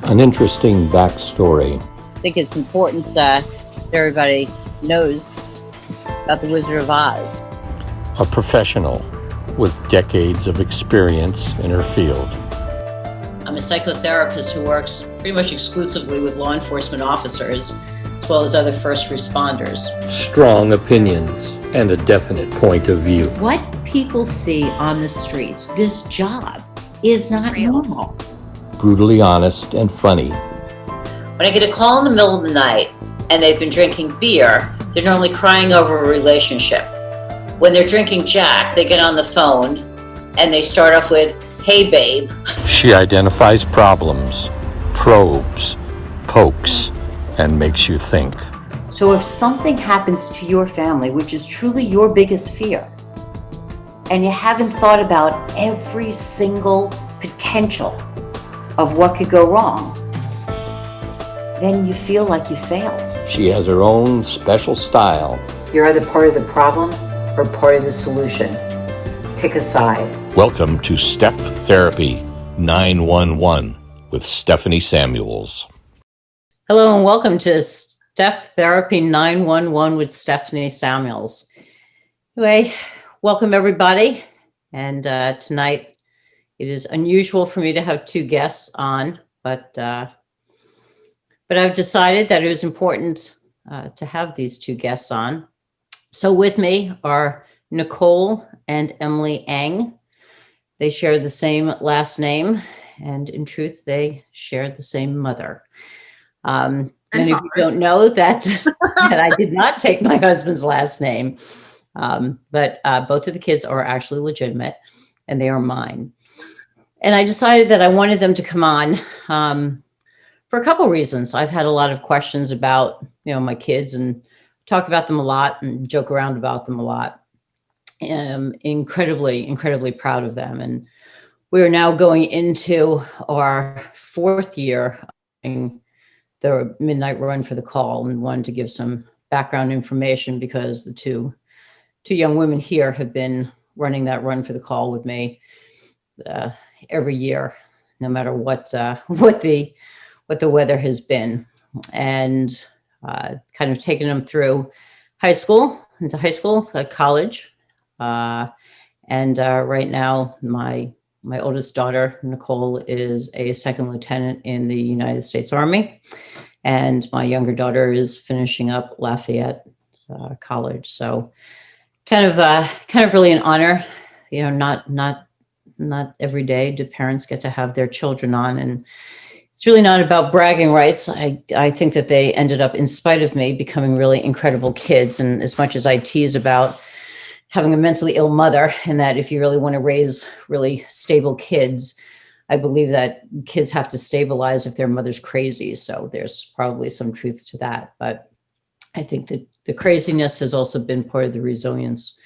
An interesting backstory. I think it's important that everybody knows about the Wizard of Oz. A professional with decades of experience in her field. I'm a psychotherapist who works pretty much exclusively with law enforcement officers, as well as other first responders. Strong opinions and a definite point of view. What people see on the streets, this job, is not normal. Brutally honest and funny. When I get a call in the middle of the night and they've been drinking beer, they're normally crying over a relationship. When they're drinking Jack, they get on the phone and they start off with, "Hey babe." She identifies problems, probes, pokes, and makes you think. So if something happens to your family, which is truly your biggest fear, and you haven't thought about every single potential of what could go wrong, then you feel like you failed. She has her own special style. You're either part of the problem or part of the solution. Pick a side. Welcome to StephTherapy911 with Stephanie Samuels. Hello and welcome to StephTherapy911 with Stephanie Samuels. Anyway, welcome everybody. And tonight it is unusual for me to have two guests on, but I've decided that it was important to have these two guests on. So with me are Nicole and Emily Eng. They share the same last name, and in truth, they shared the same mother. Many of you don't know that, that I did not take my husband's last name, but both of the kids are actually legitimate, and they are mine. And I decided that I wanted them to come on for a couple of reasons. I've had a lot of questions about, my kids and talk about them a lot and joke around about them a lot. I'm incredibly proud of them. And we're now going into our fourth year in the Midnight Run for the Call, and wanted to give some background information because the two young women here have been running that Run for the Call with me every year, no matter what the weather has been, and kind of taking them through into high school, college, and right now my oldest daughter Nicole is a second lieutenant in the United States Army, and my younger daughter is finishing up Lafayette College. So kind of really an honor. Not every day do parents get to have their children on, and it's really not about bragging rights. I think that they ended up, in spite of me, becoming really incredible kids. And as much as I tease about having a mentally ill mother, and that if you really want to raise really stable kids, I believe that kids have to stabilize if their mother's crazy. So there's probably some truth to that. But I think that the craziness has also been part of the resilience,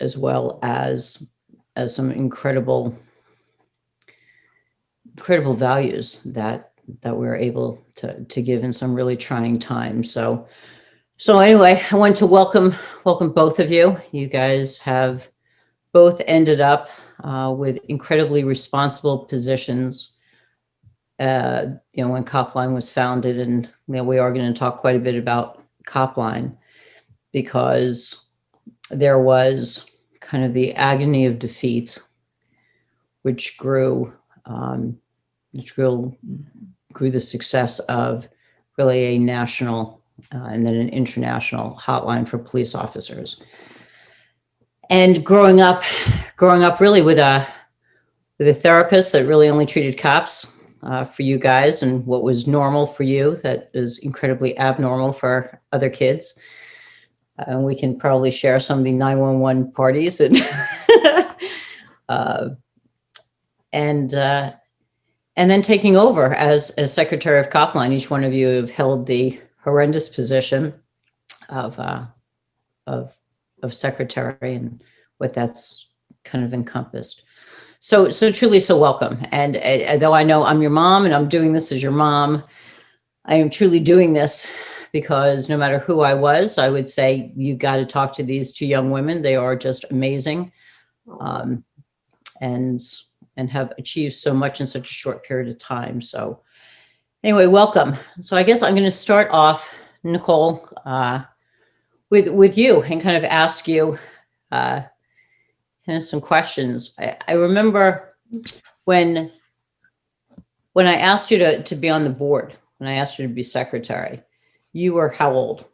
as well as some incredible values that we're able to give in some really trying times. So anyway, I wanted to welcome both of you. You guys have both ended up with incredibly responsible positions. When CopLine was founded, and we are going to talk quite a bit about CopLine, because there was kind of the agony of defeat, which grew the success of really a national and then an international hotline for police officers. And growing up really with a therapist that really only treated cops for you guys, and what was normal for you that is incredibly abnormal for other kids. And we can probably share some of the 911 parties and then taking over as Secretary of CopLine. Each one of you have held the horrendous position of secretary, and what that's kind of encompassed. So truly, so welcome. And though I know I'm your mom and I'm doing this as your mom, I am truly doing this because no matter who I was, I would say you got to talk to these two young women. They are just amazing. And and have achieved so much in such a short period of time. So anyway, welcome. So I guess I'm going to start off, Nicole, with you and kind of ask you kind of some questions. I remember when I asked you to be on the board, when I asked you to be secretary, you were how old?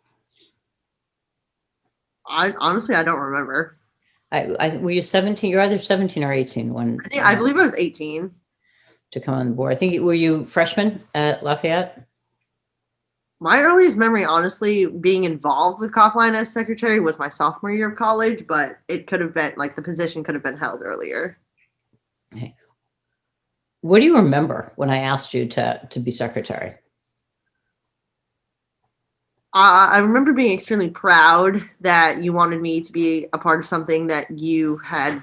I honestly, I don't remember. Were you 17? You're either 17 or 18 when I believe I was 18. to come on the board. I think, were you freshman at Lafayette? My earliest memory, honestly, being involved with CopLine as secretary was my sophomore year of college, but it could have been, like, the position could have been held earlier. Okay. What do you remember when I asked you to be secretary? I remember being extremely proud that you wanted me to be a part of something that you had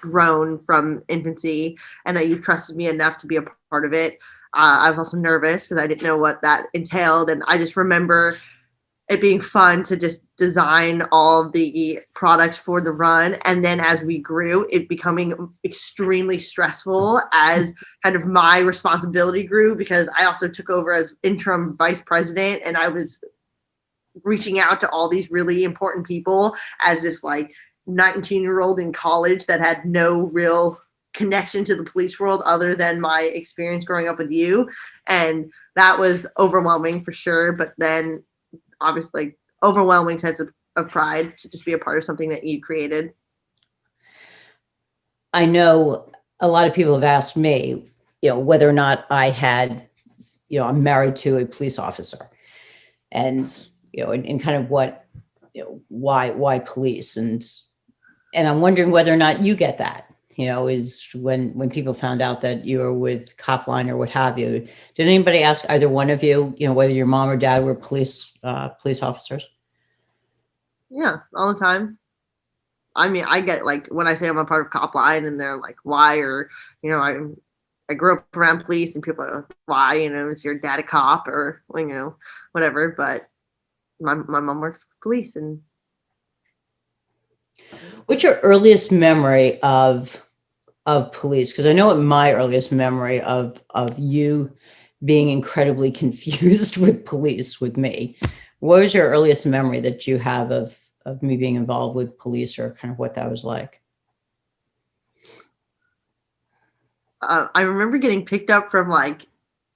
grown from infancy and that you trusted me enough to be a part of it. I was also nervous because I didn't know what that entailed. And I just remember it being fun to just design all the products for the run. And then as we grew, it becoming extremely stressful as kind of my responsibility grew, because I also took over as interim vice president, and I was reaching out to all these really important people as this like 19-year-old in college that had no real connection to the police world other than my experience growing up with you. And that was overwhelming for sure. But then obviously overwhelming sense of pride to just be a part of something that you created. I know a lot of people have asked me, whether or not I had, I'm married to a police officer, and and kind of what, why police, and I'm wondering whether or not you get that, is when people found out that you were with CopLine or what have you. Did anybody ask either one of you, whether your mom or dad were police officers? Yeah, all the time. I mean, I get, like, when I say I'm a part of CopLine and they're like, why? Or, I grew up around police and people are like, why? Is your dad a cop or, whatever. But my mom works for police. And what's your earliest memory of police? Because I know my earliest memory of you being incredibly confused with police with me. What was your earliest memory that you have of me being involved with police, or kind of what that was like? I remember getting picked up from what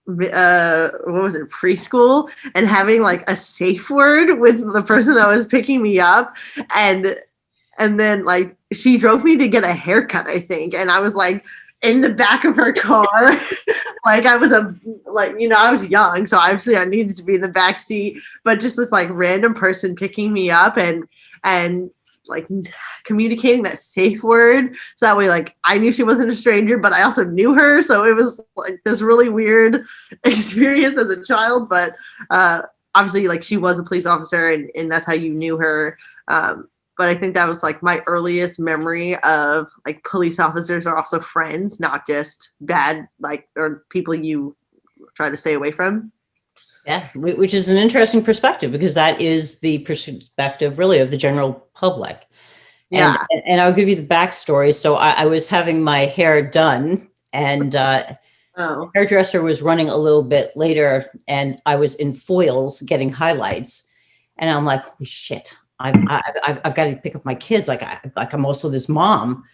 was it, preschool, and having like a safe word with the person that was picking me up, and then like she drove me to get a haircut, I think, and I was like in the back of her car. Like I was I was young, so obviously I needed to be in the back seat, but just this like random person picking me up and like communicating that safe word, so that way like I knew she wasn't a stranger, but I also knew her, so it was like this really weird experience as a child. But obviously like she was a police officer, and that's how you knew her. But I think that was like my earliest memory of like police officers are also friends, not just bad, like, or people you try to stay away from. Yeah, which is an interesting perspective, because that is the perspective really of the general public. Yeah. And I'll give you the backstory. So I was having my hair done, and the hairdresser was running a little bit later, and I was in foils getting highlights, and I'm like, holy shit, I've got to pick up my kids. Like I'm also this mom.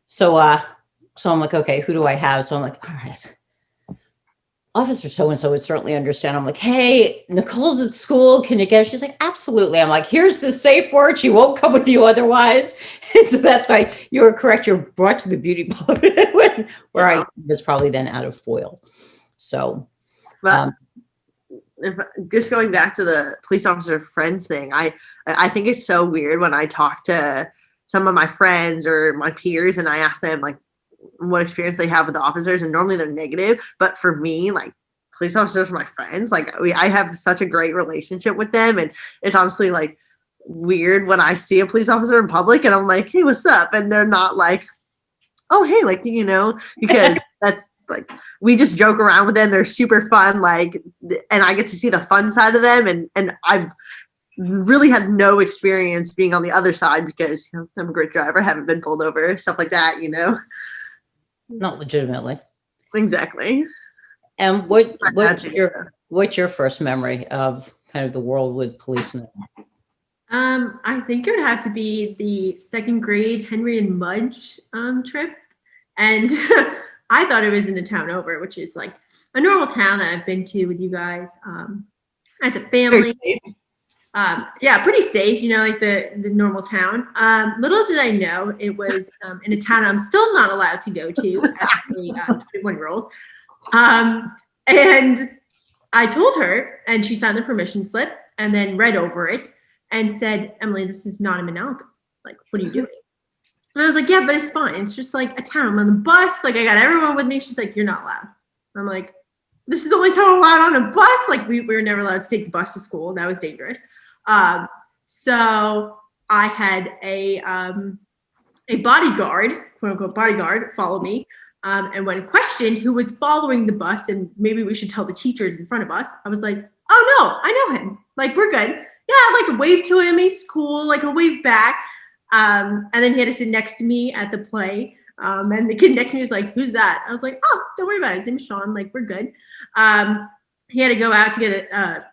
So I'm like, okay, who do I have? So I'm like, all right, Officer so-and-so would certainly understand. I'm like, hey, Nicole's at school. Can you get her? She's like, absolutely. I'm like, here's the safe word. She won't come with you otherwise. And so that's why you were correct. You're brought to the beauty parlor where I was probably then out of foil. So, but if just going back to the police officer friends thing, I think it's so weird when I talk to some of my friends or my peers and I ask them like what experience they have with the officers, and normally they're negative. But for me, like, police officers are my friends. Like I have such a great relationship with them, and it's honestly like weird when I see a police officer in public and I'm like, hey, what's up? And they're not like, oh, hey, like, because that's like, we just joke around with them. They're super fun. Like, and I get to see the fun side of them. And I've really had no experience being on the other side because I'm a great driver. I haven't been pulled over, stuff like that, Not legitimately. Exactly. And what's your first memory of kind of the world with policemen? I think it would have to be the second grade Henry and Mudge trip. And I thought it was in the town over, which is like a normal town that I've been to with you guys as a family. Yeah, pretty safe, you know, like the normal town. Little did I know it was in a town I'm still not allowed to go to as a 21-year-old. And I told her, and she signed the permission slip and then read over it and said, Emily, this is not a Manalapan. Like, what are you doing? And I was like, yeah, but it's fine. It's just like a town. I'm on the bus. Like, I got everyone with me. She's like, you're not allowed. I'm like, this is only total allowed on a bus. Like, we were never allowed to take the bus to school. That was dangerous. So I had a bodyguard, quote unquote bodyguard, follow me. And when questioned who was following the bus and maybe we should tell the teachers in front of us, I was like, oh no, I know him. Like, we're good. Yeah, like wave to him. He's cool. Like, I'll wave back. And then he had to sit next to me at the play. And the kid next to me was like, who's that? I was like, oh, don't worry about it. His name is Sean. Like, we're good. He had to go out to get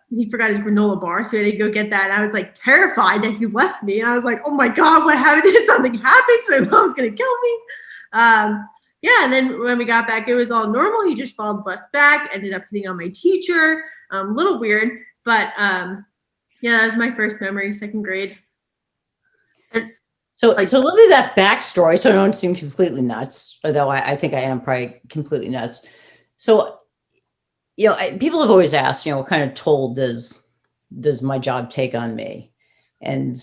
he forgot his granola bar. So he had to go get that. And I was like terrified that he left me. And I was like, oh my God, what happened? If something happens, my mom's going to kill me. Yeah. And then when we got back, it was all normal. He just followed the bus back, ended up hitting on my teacher. A little weird, but yeah, that was my first memory, second grade. So a little bit of that backstory, so I don't seem completely nuts, although I think I am probably completely nuts. So, you know, people have always asked, you know, what kind of toll does my job take on me? And,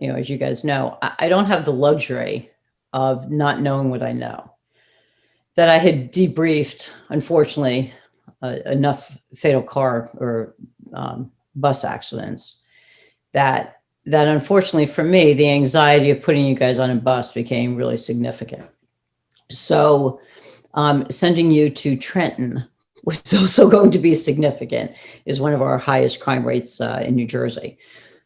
you know, as you guys know, I don't have the luxury of not knowing what I know. That I had debriefed, unfortunately, enough fatal car or bus accidents that unfortunately for me, the anxiety of putting you guys on a bus became really significant. So sending you to Trenton was also going to be significant, is one of our highest crime rates in New Jersey.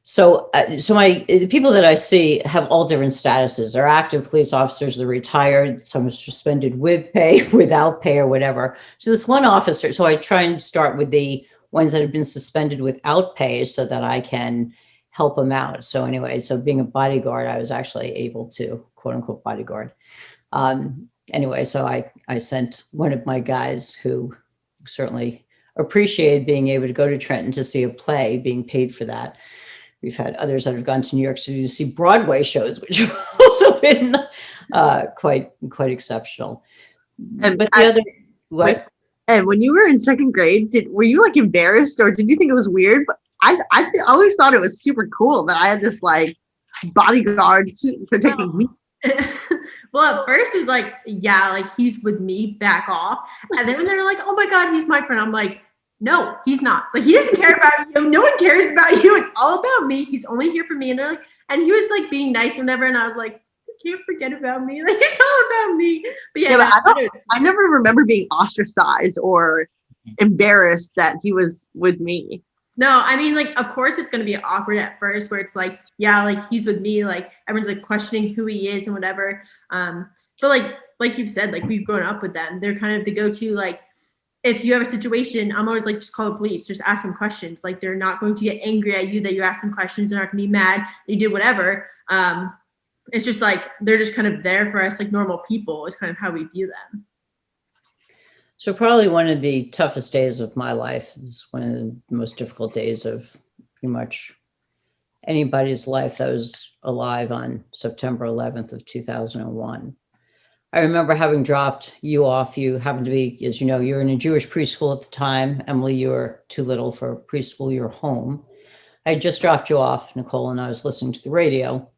So the people that I see have all different statuses. They're active police officers, they're retired, some are suspended with pay, without pay, or whatever. So this one officer, so I try and start with the ones that have been suspended without pay so that I can help them out. So anyway, so being a bodyguard, I was actually able to, quote unquote, bodyguard. Anyway, so I sent one of my guys who certainly appreciated being able to go to Trenton to see a play, being paid for that. We've had others that have gone to New York City to see Broadway shows, which have also been quite exceptional. And but the other, what? And when you were in second grade, were you like embarrassed, or did you think it was weird? But I always thought it was super cool that I had this like bodyguard protecting me. Well, at first it was like, yeah, like he's with me, back off. And then when they're like, oh my God, he's my friend, I'm like, no, he's not. Like, he doesn't care about you. No one cares about you. It's all about me. He's only here for me. And they're like, and he was like being nice and whatever. And I was like, you can't forget about me. Like, it's all about me. But yeah, but I never remember being ostracized or embarrassed that he was with me. No, I mean, like, of course it's going to be awkward at first where it's like, yeah, like he's with me. Like everyone's like questioning who he is and whatever. But like you've said, like we've grown up with them. They're kind of the go-to, like, if you have a situation, I'm always like, just call the police, just ask them questions. Like, they're not going to get angry at you that you ask them questions. They're not going to be mad that you did whatever. It's just like, they're just kind of there for us, like normal people is kind of how we view them. So probably one of the toughest days of my life is one of the most difficult days of pretty much anybody's life that was alive on September 11th of 2001. I remember having dropped you off. You happened to be, as you know, you were in a Jewish preschool at the time. Emily, you were too little for preschool. You were home. I had just dropped you off, Nicole, and I was listening to the radio,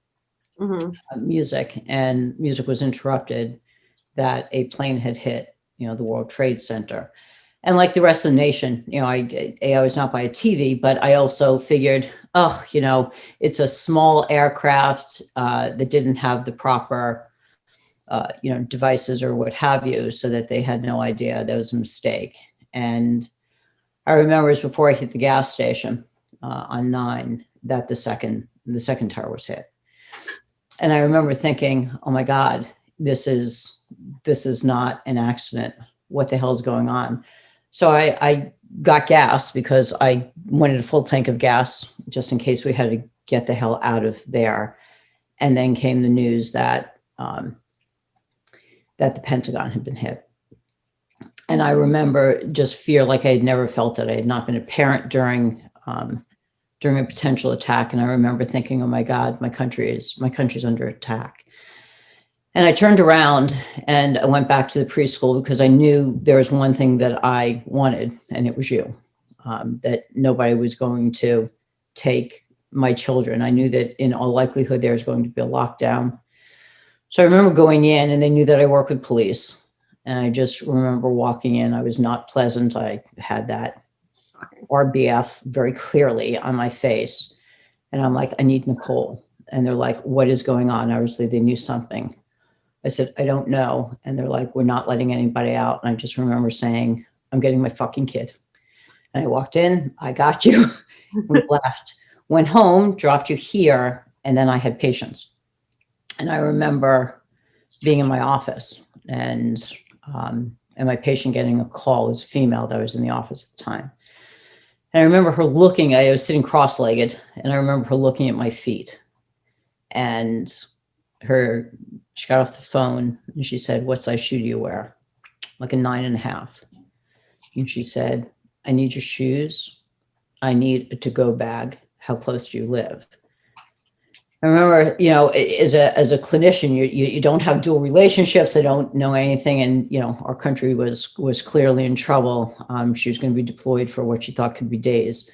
music, and music was interrupted that a plane had hit, you know, the World Trade Center. And like the rest of the nation, you know, I was not by a TV, but I also figured, you know, it's a small aircraft that didn't have the proper you know, devices or what have you, so that they had no idea there was a mistake. And I remember it was before I hit the gas station on 9 that the second tower was hit. And I remember thinking, oh my God, this is this is not an accident. What the hell is going on? So I got gas because I wanted a full tank of gas just in case we had to get the hell out of there. And then came the news that that the Pentagon had been hit. And I remember just fear like I had never felt it. I had not been a parent during a potential attack. And I remember thinking, oh my God, my country's under attack. And I turned around and I went back to the preschool because I knew there was one thing that I wanted, and it was you, that nobody was going to take my children. I knew that in all likelihood, there was going to be a lockdown. So I remember going in, and they knew that I work with police. And I just remember walking in. I was not pleasant. I had that RBF very clearly on my face. And I'm like, I need Nicole. And they're like, what is going on? Obviously, they knew something. I said, I don't know. And they're like, we're not letting anybody out. And I just remember saying, I'm getting my fucking kid. And I walked in, I got you. We left, went home, dropped you here. And then I had patients. And I remember being in my office and my patient getting a call. It was a female that was in the office at the time. And I remember her looking, I was sitting cross-legged, and I remember her looking at my feet. And she got off the phone and she said, what size shoe do you wear? Like a 9.5. And she said, I need your shoes. I need a to-go bag. How close do you live? I remember, as a clinician, you don't have dual relationships. I don't know anything. And, our country was clearly in trouble. She was going to be deployed for what she thought could be days.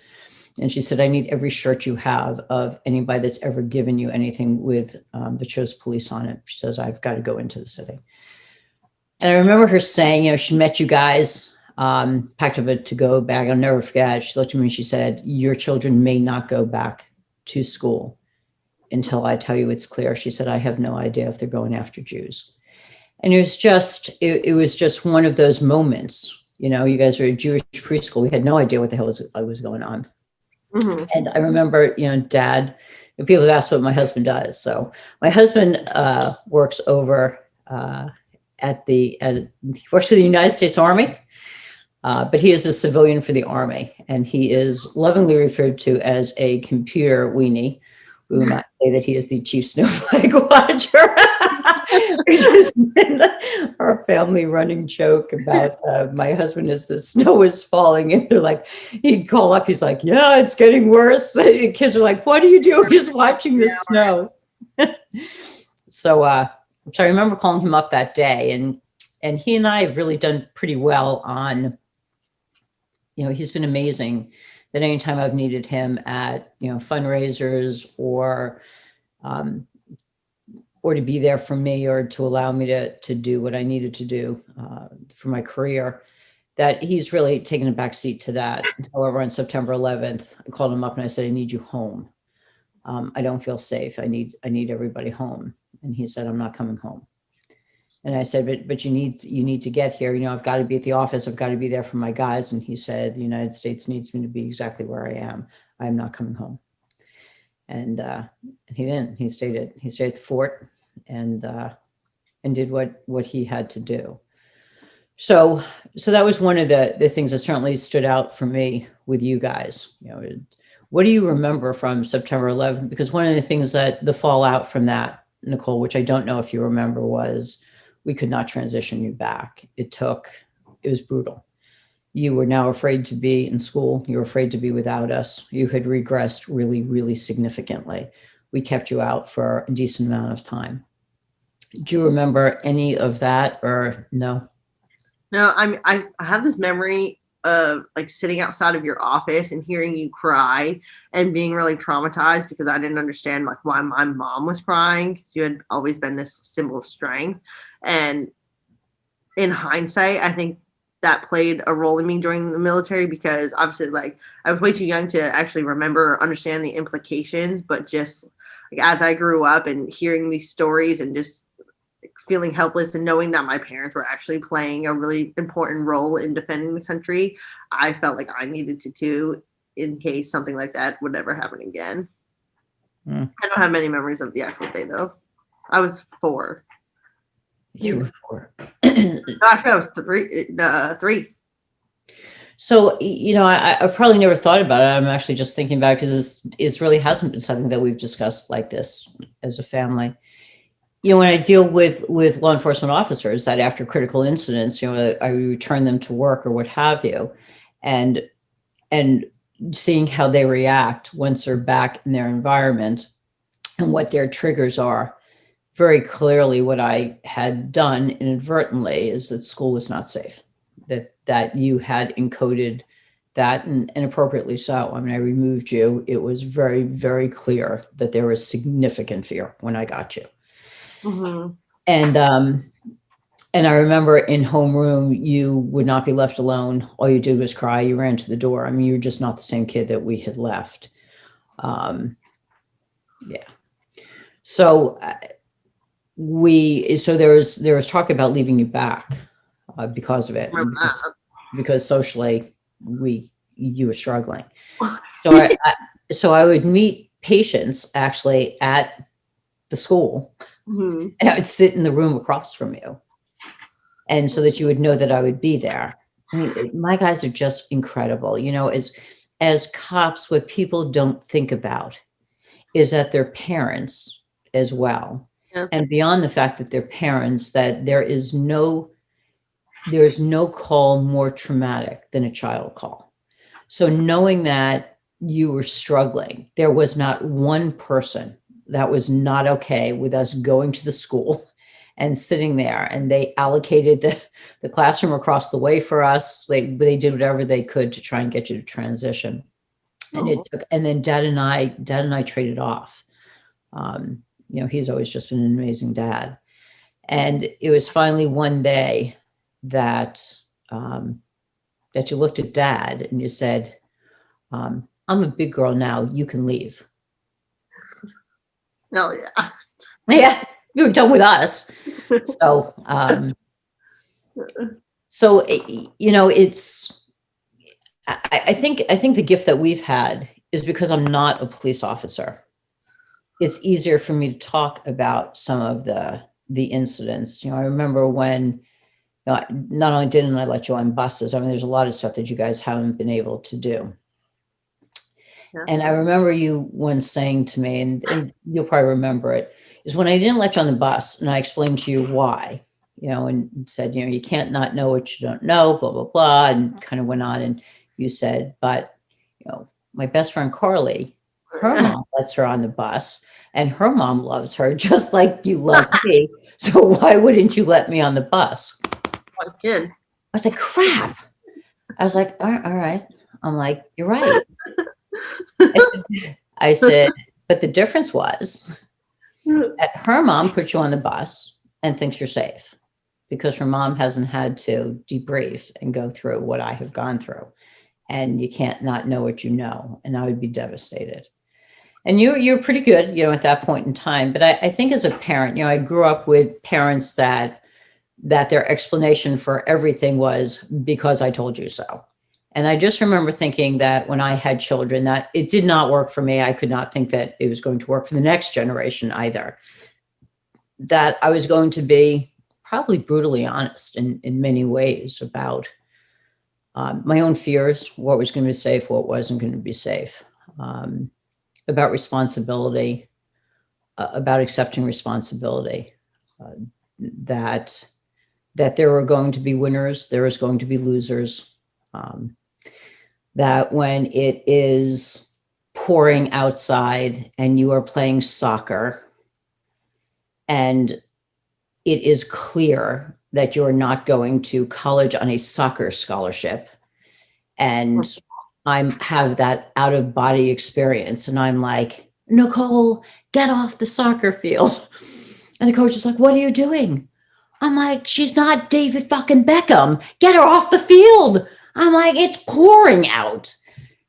And she said, I need every shirt you have of anybody that's ever given you anything with the shows police on it. She says, I've got to go into the city. And I remember her saying, she met you guys, packed up a to-go bag. I'll never forget. She looked at me and she said, your children may not go back to school until I tell you it's clear. She said, I have no idea if they're going after Jews. And it was just one of those moments. You guys are a Jewish preschool. We had no idea what the hell was going on. Mm-hmm. And I remember, Dad, people have asked what my husband does. So my husband works over he works for the United States Army, but he is a civilian for the Army. And he is lovingly referred to as a computer weenie. We will not say that he is the chief snowflake watcher, which has been our family running joke about my husband as the snow is falling. And they're like, he'd call up, he's like, yeah, it's getting worse. The kids are like, what do you do? Just watching the snow. So I remember calling him up that day, and he and I have really done pretty well on, he's been amazing. That anytime I've needed him at, fundraisers or to be there for me or to allow me to do what I needed to do for my career, that he's really taken a back seat to that. However, on September 11th, I called him up and I said, I need you home. I don't feel safe. I need everybody home. And he said, I'm not coming home. And I said, but you need to get here. I've got to be at the office. I've got to be there for my guys. And he said, the United States needs me to be exactly where I am. I'm not coming home. And he didn't. He stayed at the fort and did what he had to do. So that was one of the things that certainly stood out for me with you guys. What do you remember from September 11th? Because one of the things that the fallout from that, Nicole, which I don't know if you remember, was we could not transition you back. It was brutal. You were now afraid to be in school. You were afraid to be without us. You had regressed really, really significantly. We kept you out for a decent amount of time. Do you remember any of that or no? No, I have this memory of like sitting outside of your office and hearing you cry and being really traumatized because I didn't understand like why my mom was crying, because you had always been this symbol of strength. And in hindsight, I think that played a role in me during the military, because obviously like I was way too young to actually remember or understand the implications, but just like as I grew up and hearing these stories and just feeling helpless and knowing that my parents were actually playing a really important role in defending the country, I felt like I needed to too, in case something like that would ever happen again. I don't have many memories of the actual day though. I was 4. You were 4. Gosh, I was three. So, I've probably never thought about it. I'm actually just thinking about it because it's really hasn't been something that we've discussed like this as a family. When I deal with law enforcement officers, that after critical incidents, I return them to work or what have you, and seeing how they react once they're back in their environment and what their triggers are. Very clearly, what I had done inadvertently is that school was not safe. That you had encoded that, and appropriately so. I mean, I removed you. It was very, very clear that there was significant fear when I got you. Mm-hmm. And I remember in homeroom, you would not be left alone. All you did was cry. You ran to the door. I mean, you were just not the same kid that we had left. Yeah. So there was talk about leaving you back because of it, because socially you were struggling. So I would meet patients actually at the school, Mm-hmm. and I would sit in the room across from you, and so that you would know that I would be there. I mean, my guys are just incredible. As cops, what people don't think about is that they're parents as well. Yeah. And beyond the fact that they're parents, that there's no call more traumatic than a child call. So knowing that you were struggling, there was not one person that was not okay with us going to the school and sitting there, and they allocated the classroom across the way for us. They did whatever they could to try and get you to transition. And then Dad and I traded off. He's always just been an amazing dad. And it was finally one day that you looked at Dad and you said, I'm a big girl now, you can leave. Hell yeah. Yeah, you were done with us. So, it's, I think the gift that we've had is because I'm not a police officer. It's easier for me to talk about some of the incidents. I remember when, not only didn't I let you on buses, I mean, there's a lot of stuff that you guys haven't been able to do. Yeah. And I remember you once saying to me, and you'll probably remember it, is when I didn't let you on the bus and I explained to you why, and said, you can't not know what you don't know, blah, blah, blah, and kind of went on. And you said, but, my best friend Carly, her mom lets her on the bus and her mom loves her just like you love me. So why wouldn't you let me on the bus? Good. I was like, crap. I was like, all right. I'm like, you're right. I said, but the difference was that her mom put you on the bus and thinks you're safe because her mom hasn't had to debrief and go through what I have gone through. And you can't not know what you know. And I would be devastated. And you're pretty good, at that point in time. But I think as a parent, I grew up with parents that their explanation for everything was because I told you so. And I just remember thinking that when I had children, that it did not work for me. I could not think that it was going to work for the next generation either. That I was going to be probably brutally honest in many ways about my own fears, what was going to be safe, what wasn't going to be safe, about responsibility, about accepting responsibility, that there were going to be winners, there was going to be losers, that when it is pouring outside and you are playing soccer and it is clear that you're not going to college on a soccer scholarship, and I have that out of body experience, and I'm like, Nicole, get off the soccer field. And the coach is like, what are you doing? I'm like, she's not David fucking Beckham. Get her off the field. I'm like, it's pouring out.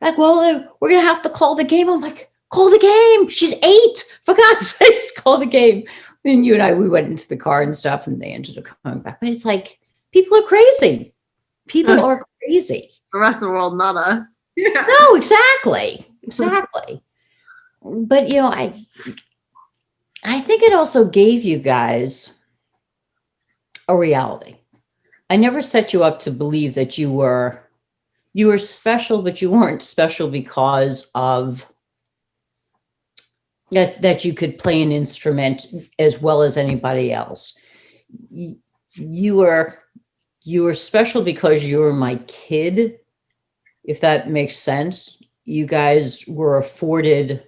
Like, well, we're going to have to call the game. I'm like, call the game. She's 8. For God's sakes, call the game. And you and I, we went into the car and stuff, and they ended up coming back. But it's like, people are crazy. People are crazy. The rest of the world, not us. Yeah. No, exactly. But, I think it also gave you guys a reality. I never set you up to believe that you were special, but you weren't special because of that you could play an instrument as well as anybody else. You were special because you were my kid, if that makes sense. You guys were afforded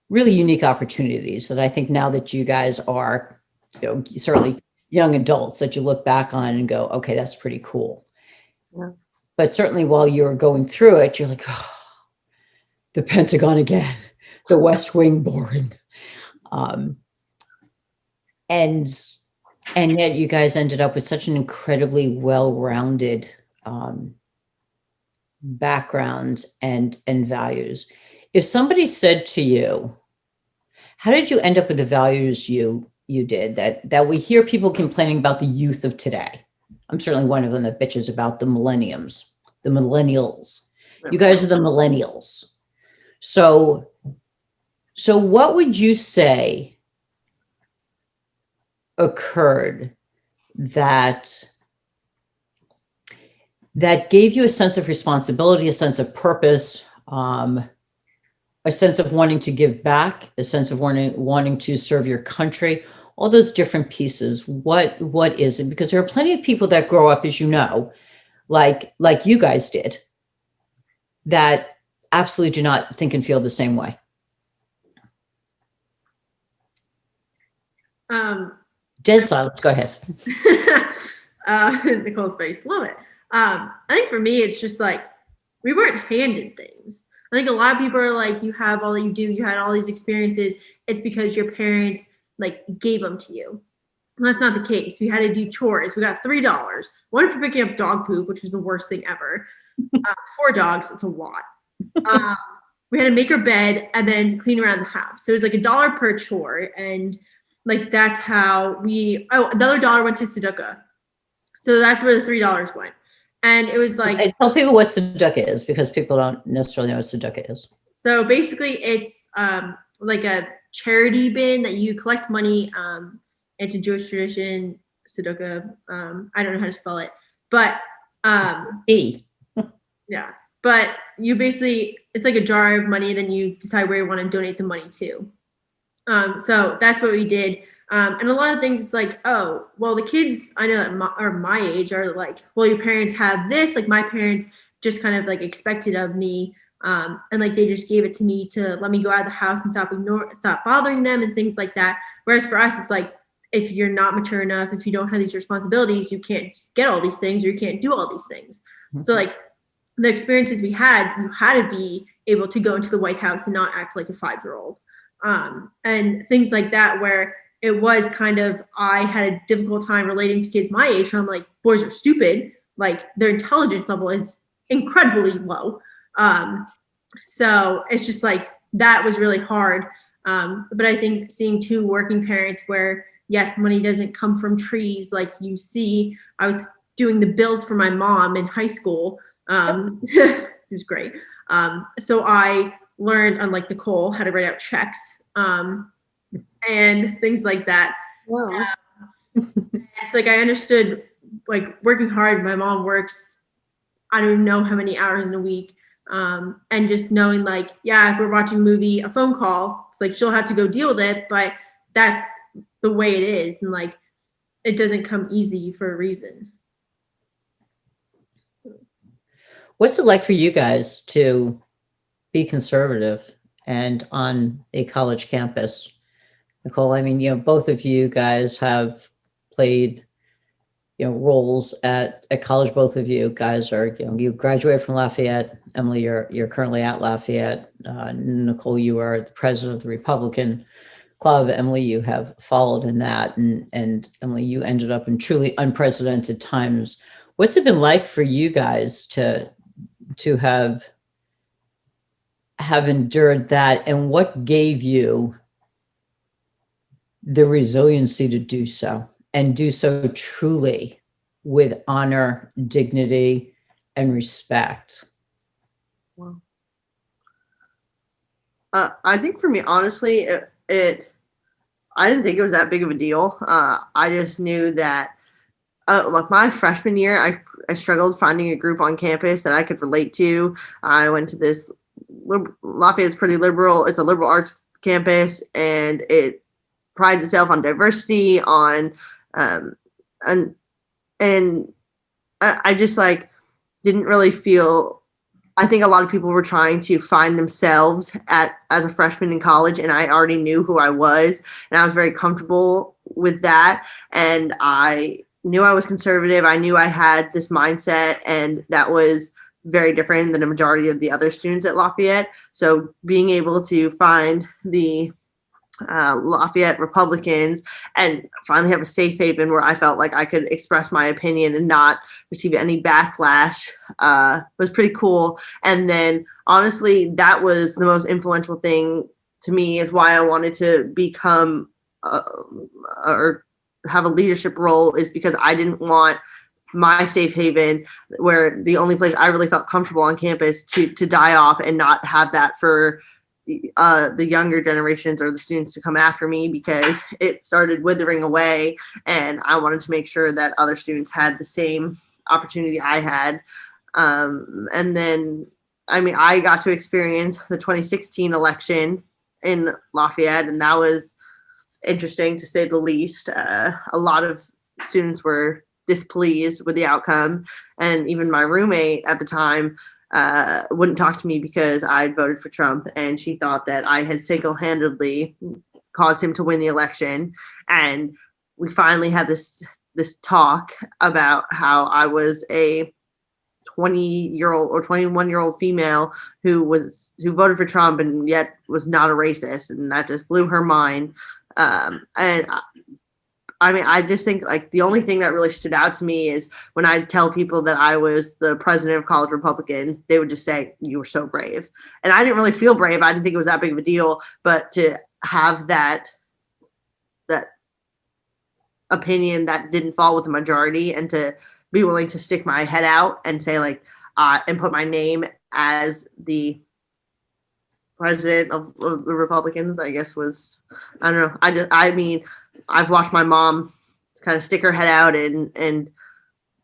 really unique opportunities that I think now that you guys are, certainly young adults, that you look back on and go, okay, that's pretty cool. Yeah. But certainly while you're going through it, you're like, oh, the Pentagon again, the West Wing boring. And yet you guys ended up with such an incredibly well-rounded background and values. If somebody said to you, how did you end up with the values you did, that we hear people complaining about the youth of today? I'm certainly one of them that bitches about the millennials. You guys are the millennials. So what would you say occurred that gave you a sense of responsibility, a sense of purpose, a sense of wanting to give back, a sense of wanting to serve your country, all those different pieces? What is it? Because there are plenty of people that grow up, as you know, like you guys did, that absolutely do not think and feel the same way. Dead silence. Go ahead. Nicole's face, love it. I think for me, it's just like we weren't handed things. I think a lot of people are like, you have all you do, you had all these experiences. It's because your parents like gave them to you. And that's not the case. We had to do chores. We got $3. One for picking up dog poop, which was the worst thing ever. 4 dogs, it's a lot. We had to make our bed and then clean around the house. So it was like $1 per chore. And like, that's how another $1 went to Sudoku. So that's where the $3 went. And it was like, I tell people what Sudoku is, because people don't necessarily know what Sudoku is. So basically it's like a charity bin that you collect money. It's a Jewish tradition, Sudoku. I don't know how to spell it, but yeah. But you basically, it's like a jar of money, then you decide where you want to donate the money to. So that's what we did. And a lot of things, it's like, oh, well, the kids I know that are my age are like, well, your parents have this. Like my parents just kind of like expected of me. And like they just gave it to me to let me go out of the house and stop bothering them and things like that. Whereas for us, it's like, if you're not mature enough, if you don't have these responsibilities, you can't get all these things, or you can't do all these things. Mm-hmm. So like the experiences we had, you had to be able to go into the White House and not act like a 5-year-old. And things like that, where it was kind of, I had a difficult time relating to kids my age. I'm like, boys are stupid. Like their intelligence level is incredibly low. So it's just like, that was really hard. But I think seeing 2 working parents where, yes, money doesn't come from trees. Like you see, I was doing the bills for my mom in high school. It was great. So I learned, unlike Nicole, how to write out checks and things like that. Wow. It's like I understood, like working hard. My mom works, I don't know how many hours in a week. And just knowing like, yeah, if we're watching a movie, a phone call, it's like she'll have to go deal with it, but that's the way it is. And like, it doesn't come easy for a reason. What's it like for you guys to be conservative and on a college campus? Nicole, I mean, both of you guys have played, roles at college. Both of you guys are, you graduated from Lafayette. Emily, you're currently at Lafayette. Nicole, you are the president of the Republican Club. Emily, you have followed in that. And Emily, you ended up in truly unprecedented times. What's it been like for you guys to have endured that, and what gave you the resiliency to do so, and do so truly with honor, dignity, and respect? Wow. I think for me, honestly, I didn't think it was that big of a deal. I just knew that like my freshman year, I struggled finding a group on campus that I could relate to. I went to this Lafayette's pretty liberal. It's a liberal arts campus, and it prides itself on diversity, on and I just like didn't really feel. I think a lot of people were trying to find themselves as a freshman in college, and I already knew who I was, and I was very comfortable with that. And I knew I was conservative. I knew I had this mindset, and that was very different than a majority of the other students at Lafayette. So being able to find the Lafayette Republicans and finally have a safe haven where I felt like I could express my opinion and not receive any backlash was pretty cool. And then honestly, that was the most influential thing to me, is why I wanted to become or have a leadership role, is because I didn't want my safe haven, where the only place I really felt comfortable on campus, to die off and not have that for the younger generations or the students to come after me, because it started withering away, and I wanted to make sure that other students had the same opportunity I had. And then, I mean, I got to experience the 2016 election in Lafayette, and that was interesting to say the least. A lot of students were displeased with the outcome, and even my roommate at the time wouldn't talk to me because I'd voted for Trump, and she thought that I had single-handedly caused him to win the election. And we finally had this talk about how I was a 20-year-old or 21-year-old female who voted for Trump and yet was not a racist, and that just blew her mind. And I mean, I just think like the only thing that really stood out to me is when I tell people that I was the president of college Republicans, they would just say, "You were so brave." And I didn't really feel brave. I didn't think it was that big of a deal, but to have that opinion that didn't fall with the majority, and to be willing to stick my head out and say like, and put my name as the president of the Republicans, I guess was, I don't know. I mean, I've watched my mom kind of stick her head out and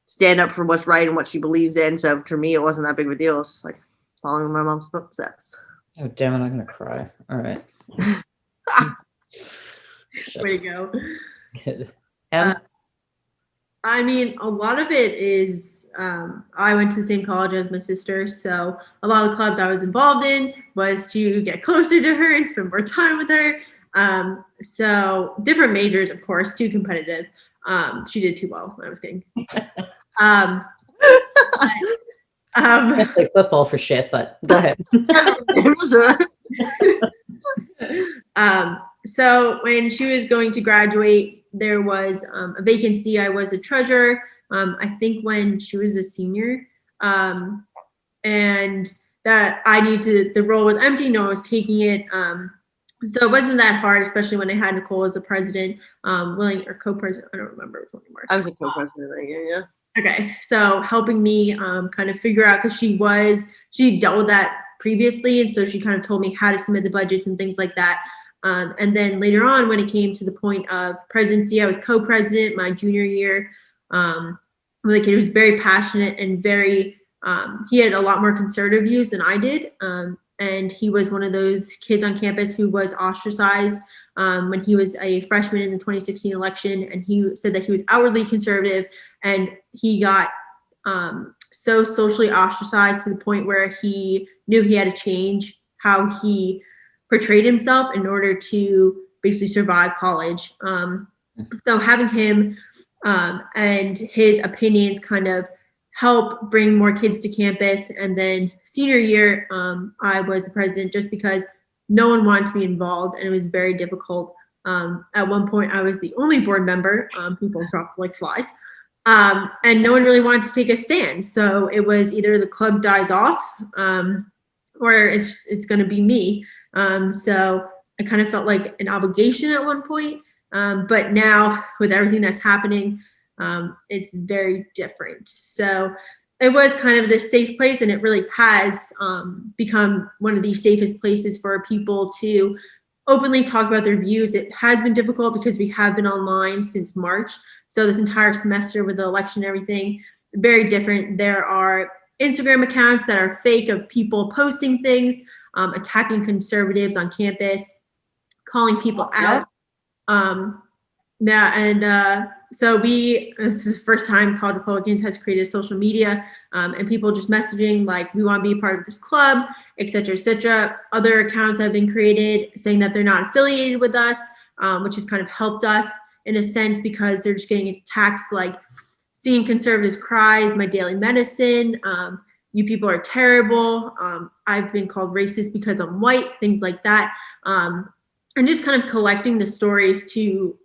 stand up for what's right and what she believes in. So for me, it wasn't that big of a deal. It's just like following my mom's footsteps. Oh, damn it. I'm going to cry. All right. Way to go. Good. I mean, a lot of it is, I went to the same college as my sister, so a lot of the clubs I was involved in was to get closer to her and spend more time with her. So different majors, of course, too competitive. She did too well. I was kidding. I play football for shit, but go ahead. So when she was going to graduate, there was a vacancy. I was a treasurer, I think when she was a senior, and that the role was empty. No one was taking it. So it wasn't that hard, especially when I had Nicole as a president, or co-president. I don't remember which one anymore. I was a co-president that year, yeah. Okay, so helping me kind of figure out, because she dealt with that previously, and so she kind of told me how to submit the budgets and things like that. And then later on, when it came to the point of presidency, I was co-president my junior year. Like, he was very passionate and very, he had a lot more conservative views than I did. And he was one of those kids on campus who was ostracized when he was a freshman in the 2016 election. And he said that he was outwardly conservative, and he got so socially ostracized to the point where he knew he had to change how he portrayed himself in order to basically survive college. So having him and his opinions kind of help bring more kids to campus. And then senior year, I was the president just because no one wanted to be involved, and it was very difficult. At one point, I was the only board member. People dropped like flies. And no one really wanted to take a stand. So it was either the club dies off or it's going to be me. So I kind of felt like an obligation at one point. But now with everything that's happening, it's very different. So it was kind of this safe place, and it really has become one of the safest places for people to openly talk about their views. It has been difficult because we have been online since March. So this entire semester with the election and everything, very different. There are Instagram accounts that are fake of people posting things, attacking conservatives on campus, calling people out. So this is the first time College Republicans has created social media, and people just messaging like, we want to be a part of this club, et cetera, et cetera. Other accounts have been created saying that they're not affiliated with us, which has kind of helped us in a sense because they're just getting attacked like, seeing conservatives cry is my daily medicine. You people are terrible. I've been called racist because I'm white, things like that. And just kind of collecting the stories to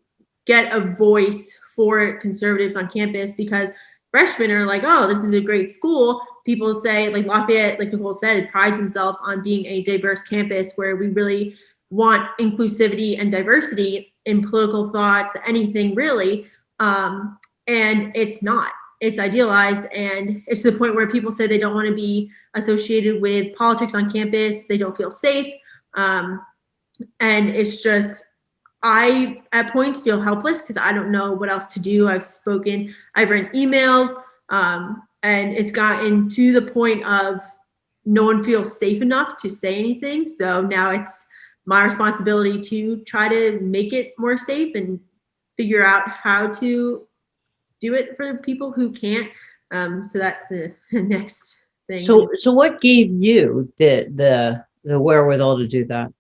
get a voice for conservatives on campus, because freshmen are like, oh, this is a great school. People say, like Lafayette, like Nicole said, it prides themselves on being a diverse campus where we really want inclusivity and diversity in political thoughts, anything really. And it's not. It's idealized, and it's to the point where people say they don't want to be associated with politics on campus. They don't feel safe. And it's just, I at points feel helpless because I don't know what else to do. I've written emails, and it's gotten to the point of no one feels safe enough to say anything. So now it's my responsibility to try to make it more safe and figure out how to do it for people who can't. So that's the next thing. So what gave you the wherewithal to do that?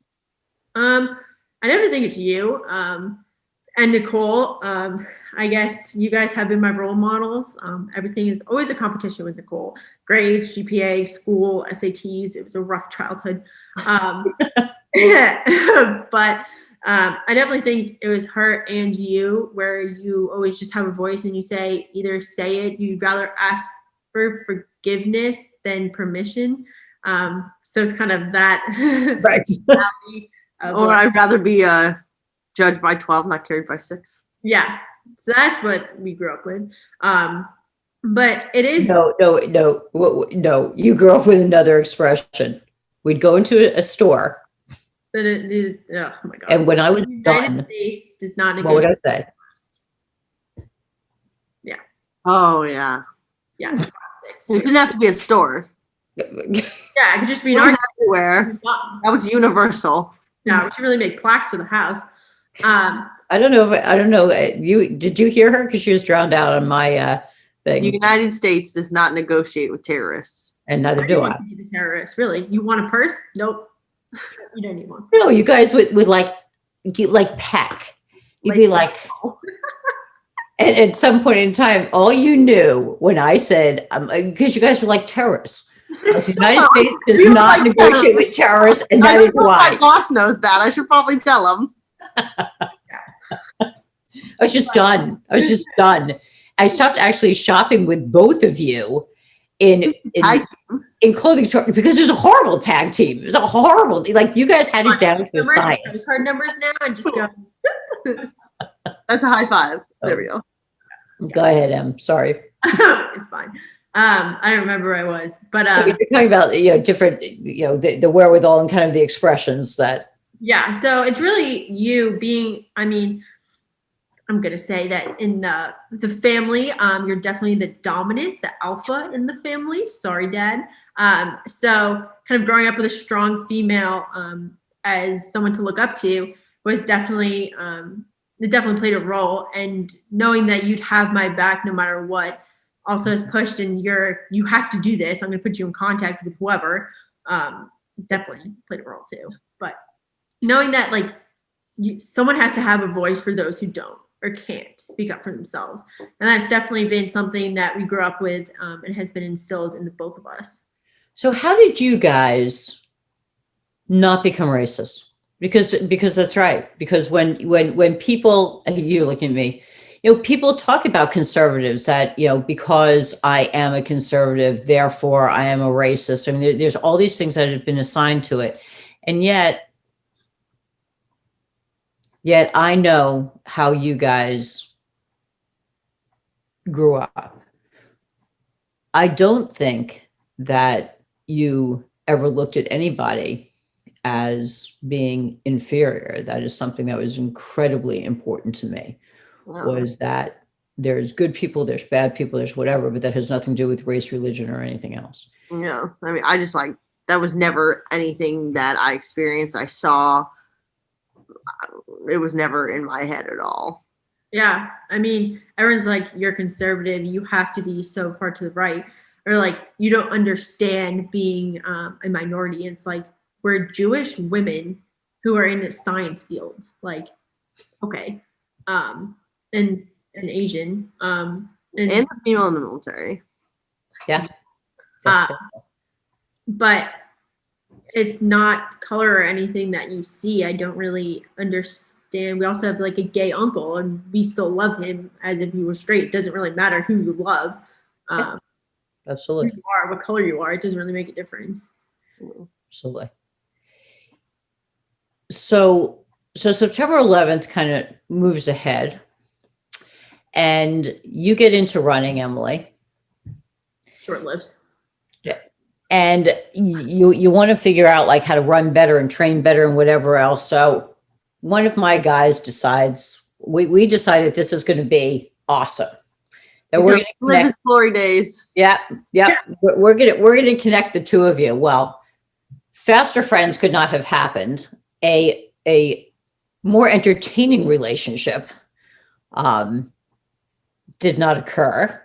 I never think it's you. And Nicole, I guess you guys have been my role models. Everything is always a competition with Nicole. Grades, GPA, school, SATs. It was a rough childhood. But I definitely think it was her and you, where you always just have a voice and you either say it, you'd rather ask for forgiveness than permission. So it's kind of that. Right. Or I'd rather be judged by 12, not carried by 6. Yeah. So that's what we grew up with. But it is. No. You grew up with another expression. We'd go into a store. Oh my God. And when I was United States does not what would I say? Yeah. Oh, yeah. Yeah. It didn't have to be a store. Yeah, it could just be an It was art everywhere. That was universal. Yeah, we should really make plaques for the house. I don't know. Did you hear her? Because she was drowned out on my thing. The United States does not negotiate with terrorists. And neither do I. Be the terrorist, really. You want a purse? Nope. You don't need one. No, you guys would like peck. You'd be like, and at some point in time, all you knew when I said, because you guys were like terrorists. The United States does not negotiate with terrorists, and neither do I. My boss knows that. I should probably tell him. I was just done. I stopped actually shopping with both of you in clothing store because it was a horrible tag team. It was a horrible, like you guys had it down to a science. Card numbers now and just go. That's a high five. There we go. Go ahead, Em. Sorry. It's fine. I don't remember where I was, but so you're talking about different, the wherewithal and kind of the expressions that. Yeah. So it's really you being. I mean, I'm gonna say that in the family, you're definitely the dominant, the alpha in the family. Sorry, Dad. So kind of growing up with a strong female as someone to look up to was definitely it definitely played a role, and knowing that you'd have my back no matter what also has pushed, and you have to do this. I'm going to put you in contact with whoever. Definitely played a role too. But knowing that someone has to have a voice for those who don't or can't speak up for themselves, and that's definitely been something that we grew up with and has been instilled in the both of us. So how did you guys not become racist? Because that's right. Because when people, you look at me, people talk about conservatives that, because I am a conservative, therefore I am a racist. I mean, there's all these things that have been assigned to it. And yet I know how you guys grew up. I don't think that you ever looked at anybody as being inferior. That is something that was incredibly important to me, was that there's good people, there's bad people, there's whatever, but that has nothing to do with race, religion, or anything else. Yeah. I mean, I just like, that was never anything that I experienced. I saw, it was never in my head at all. Yeah. I mean, everyone's like, you're conservative, you have to be so far to the right, or like, you don't understand being a minority. And it's like, we're Jewish women who are in a science field. Like, okay. And Asian. And a female in the military. Yeah. But it's not color or anything that you see. I don't really understand. We also have like a gay uncle, and we still love him as if he was straight. It doesn't really matter who you love. Absolutely. Who you are, what color you are, it doesn't really make a difference. Absolutely. So September 11th kind of moves ahead, and you get into running, Emily. Short-lived. Yeah. And you want to figure out like how to run better and train better and whatever else. So one of my guys decides, we decided this is going to be awesome. That we're going to live his glory days. Yeah. We're going to connect the two of you. Well, faster friends could not have happened. A more entertaining relationship did not occur.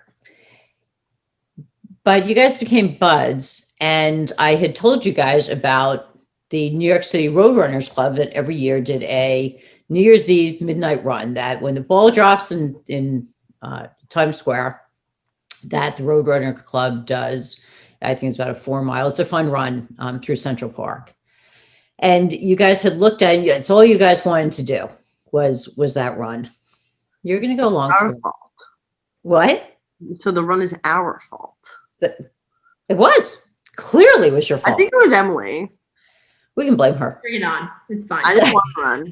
But you guys became buds, and I had told you guys about the New York City Roadrunners Club that every year did a New Year's Eve midnight run, that when the ball drops in Times Square, that the Roadrunner Club does. I think it's about a 4 mile. It's a fun run through Central Park. And you guys had looked at it. It's all you guys wanted to do was that run. You're going to go along for Our fault. What? So the run is our fault. It was. Clearly was your fault. I think it was Emily. We can blame her. Bring it on. It's fine. I didn't want to run.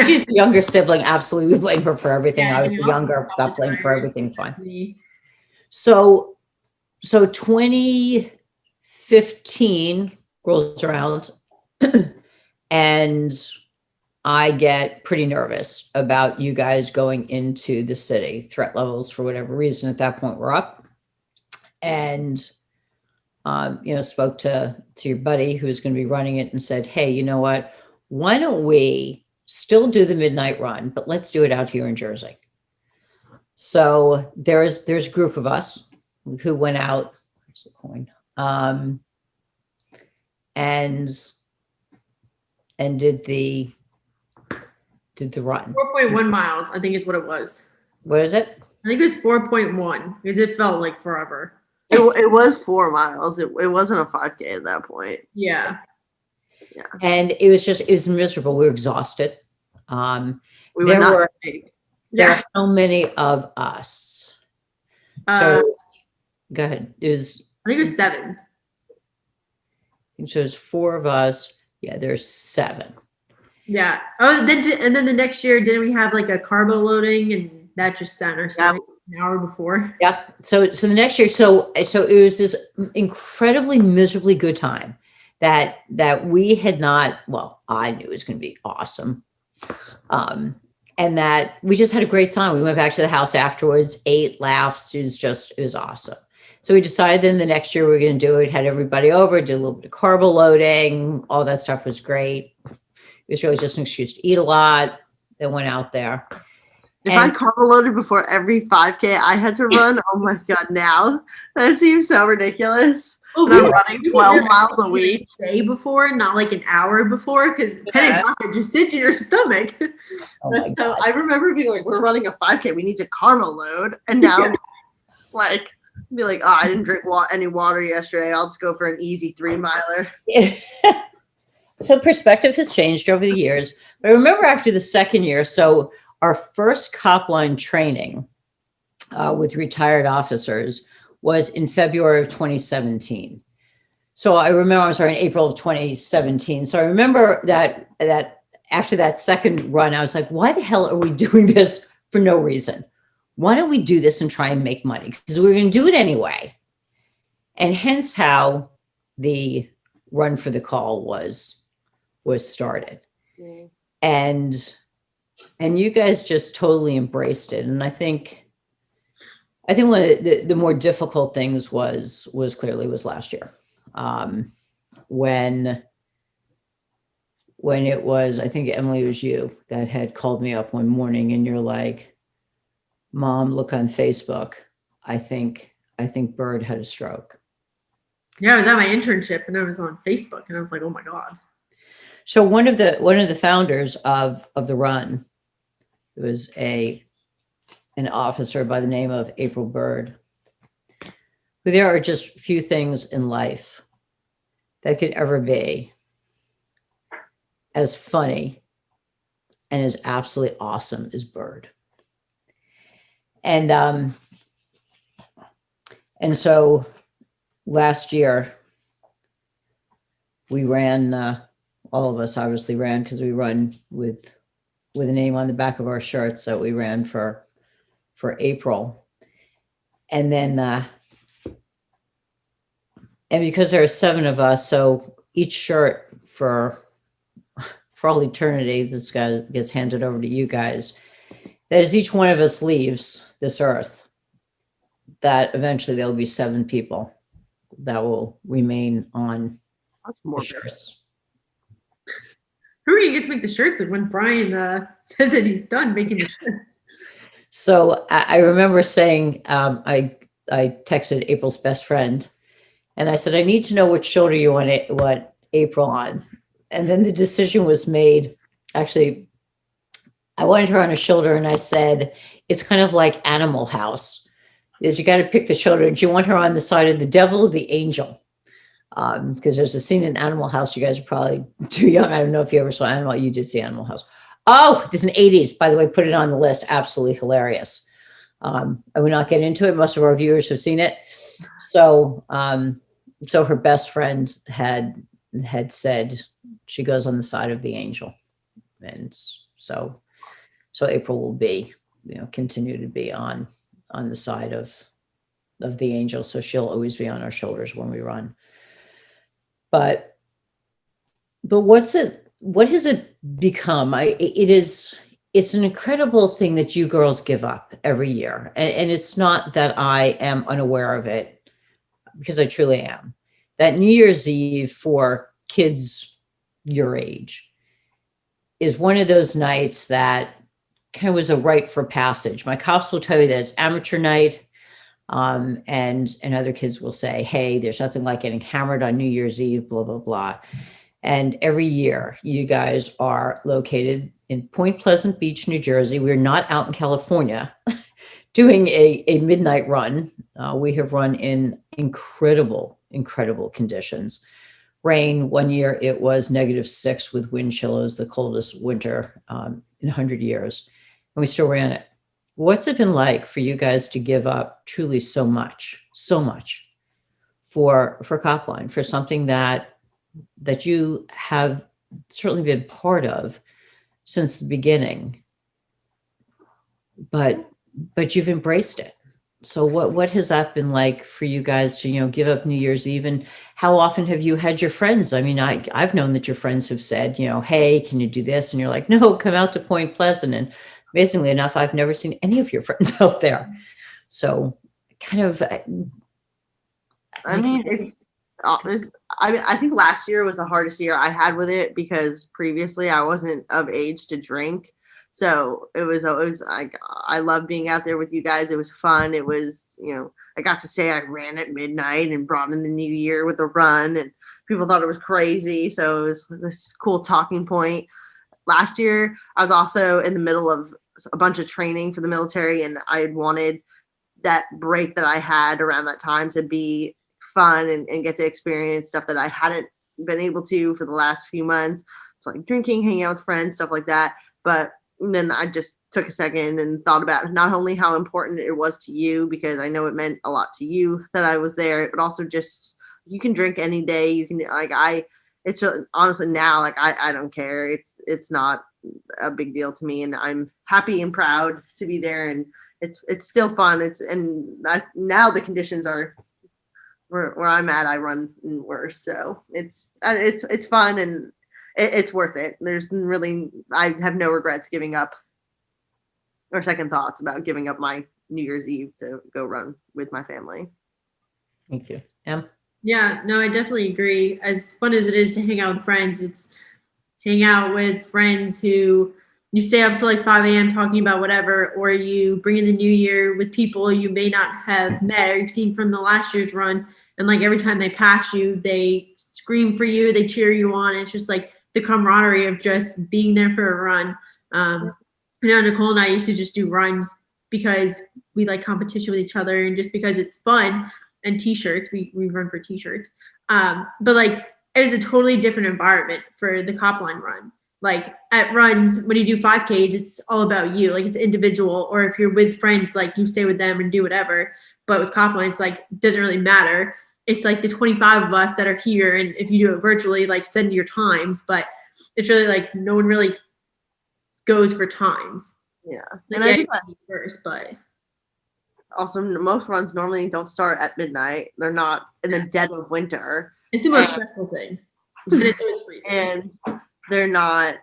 She's the younger sibling. Absolutely. We blame her for everything. Yeah, I was and the you also younger, got blamed for tires. everything. Fine. So 2015 rolls around and I get pretty nervous about you guys going into the city. Threat levels, for whatever reason, at that point were up. And, spoke to your buddy who was going to be running it and said, hey, you know what? Why don't we still do the midnight run, but let's do it out here in Jersey. So there's a group of us who went out, where's the coin? And did the run. 4.1 miles, I think is what it was. What is it? I think it was 4.1 because it felt like forever. It was 4 miles. It wasn't a 5K at that point. Yeah. And it was miserable. We were exhausted. We were There not were big. how many of us? So go ahead. I think it was 7. So there's 4 of us. Yeah, there's 7. Yeah. Oh, then the next year, didn't we have like a carbo loading, and that just sent us an hour before? Yep. So the next year, so it was this incredibly miserably good time that we had not. Well, I knew it was going to be awesome, and that we just had a great time. We went back to the house afterwards, ate, laughed. It was awesome. So we decided then the next year we were going to do it. Had everybody over, did a little bit of carbo loading. All that stuff was great. It was really just an excuse to eat a lot. Then went out there. If I carbo loaded before every 5K I had to run, oh my God, now that seems so ridiculous. Oh, I'm running 12 miles a week. A day before, not like an hour before, because it just sits in your stomach. Oh So I remember being like, we're running a 5K, we need to carbo load. And now be like, oh, I didn't drink any water yesterday. I'll just go for an easy 3 miler. So perspective has changed over the years. But I remember after the second year, so our first CopLine training with retired officers was in February of 2017. So I remember, I'm sorry, in April of 2017. So I remember that after that second run, I was like, why the hell are we doing this for no reason? Why don't we do this and try and make money? Because we were going to do it anyway. And hence how the run for the call was was started. Yeah. And you guys just totally embraced it. And I think one of the more difficult things was clearly last year. When it was, I think, Emily, it was you that had called me up one morning and you're like, Mom, look on Facebook. I think Bird had a stroke. Yeah, I was at my internship and I was on Facebook and I was like, oh my God. So one of the founders of the run was an officer by the name of April Bird. But there are just few things in life that could ever be as funny and as absolutely awesome as Bird. And so last year we ran, all of us obviously ran because we run with a name on the back of our shirts that we ran for April. And then, and because there are 7 of us, so each shirt for all eternity, this guy gets handed over to you guys. That as each one of us leaves this earth, that eventually there'll be 7 people that will remain on That's the more. shirts. Who are you going to get to make the shirts when Brian says that he's done making the shirts? So I remember saying, I texted April's best friend and I said, I need to know which shoulder you want April on. And then the decision was made. Actually, I wanted her on a shoulder and I said, it's kind of like Animal House. Is you got to pick the shoulder. Do you want her on the side of the devil or the angel? Because there's a scene in Animal House. You guys are probably too young. I don't know if you ever saw Animal. You did see Animal House. Oh, there's an 80s, by the way, put it on the list. Absolutely hilarious. I will not get into it. Most of our viewers have seen it. So, so her best friend had said she goes on the side of the angel. And so April will be, continue to be on the side of the angel. So she'll always be on our shoulders when we run. But what has it become? It's an incredible thing that you girls give up every year. And it's not that I am unaware of it, because I truly am. That New Year's Eve for kids your age is one of those nights that kind of was a rite for passage. My cops will tell you that it's amateur night. And other kids will say, hey, there's nothing like getting hammered on New Year's Eve, blah, blah, blah. And every year you guys are located in Point Pleasant Beach, New Jersey. We're not out in California doing a midnight run. We have run in incredible conditions. Rain, one year it was -6 with wind chills, the coldest winter in 100 years. And we still ran it. What's it been like for you guys to give up truly so much for CopLine, for something that you have certainly been part of since the beginning, but you've embraced it. So what has that been like for you guys to, give up New Year's Eve? And how often have you had your friends? I mean, I've known that your friends have said, hey, can you do this? And you're like, no, come out to Point Pleasant. And amazingly enough, I've never seen any of your friends out there. So kind of, I mean, I think last year was the hardest year I had with it because previously I wasn't of age to drink. So it was always like, I love being out there with you guys. It was fun. It was, I got to say I ran at midnight and brought in the new year with a run, and people thought it was crazy. So it was this cool talking point. Last year, I was also in the middle of a bunch of training for the military, and I had wanted that break that I had around that time to be fun and get to experience stuff that I hadn't been able to for the last few months. It's like drinking, hanging out with friends, stuff like that. But then I just took a second and thought about not only how important it was to you, because I know it meant a lot to you that I was there, but also just you can drink any day. You can it's honestly now, like, I don't care. It's not a big deal to me, and I'm happy and proud to be there, and it's still fun. Now the conditions are where I'm at. I run worse, so it's fun, and it's worth it. I have no regrets giving up or second thoughts about giving up my New Year's Eve to go run with my family. Thank you. Em? Yeah, no, I definitely agree. As fun as it is to hang out with friends, it's hang out with friends who you stay up till like 5 a.m. talking about whatever, or you bring in the new year with people you may not have met or you've seen from the last year's run. And like every time they pass you, they scream for you, they cheer you on. It's just like the camaraderie of just being there for a run. Nicole and I used to just do runs because we like competition with each other and just because it's fun. And t-shirts, we run for t-shirts. But like it was a totally different environment for the CopLine run. Like at runs, when you do 5Ks, it's all about you. Like it's individual, or if you're with friends, like you stay with them and do whatever. But with CopLine, it's like it doesn't really matter. It's like the 25 of us that are here, and if you do it virtually, like send your times. But it's really like no one really goes for times. Yeah, Like, and yeah, I think you first, but also most runs normally don't start at midnight. They're not in the dead of winter. it's the most stressful thing. And it's always freezing. And they're not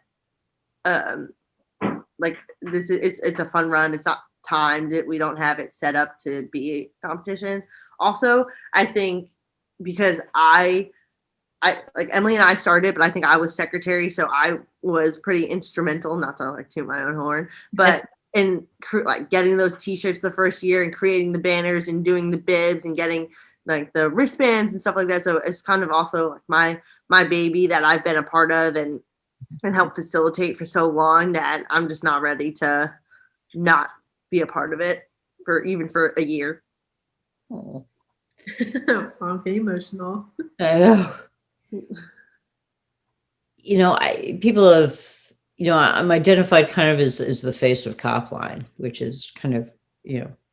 like this is it's a fun run. It's not timed. We don't have it set up to be a competition. Also, I think because I like Emily and I started, but I think I was secretary, so I was pretty instrumental, not to like toot my own horn, but in like getting those t-shirts the first year and creating the banners and doing the bibs and getting like the wristbands and stuff like that. So it's kind of also like my baby that I've been a part of and helped facilitate for so long that I'm just not ready to not be a part of it for a year. Oh, Mom's getting emotional. I know. People have, I'm identified kind of as the face of CopLine, which is kind of,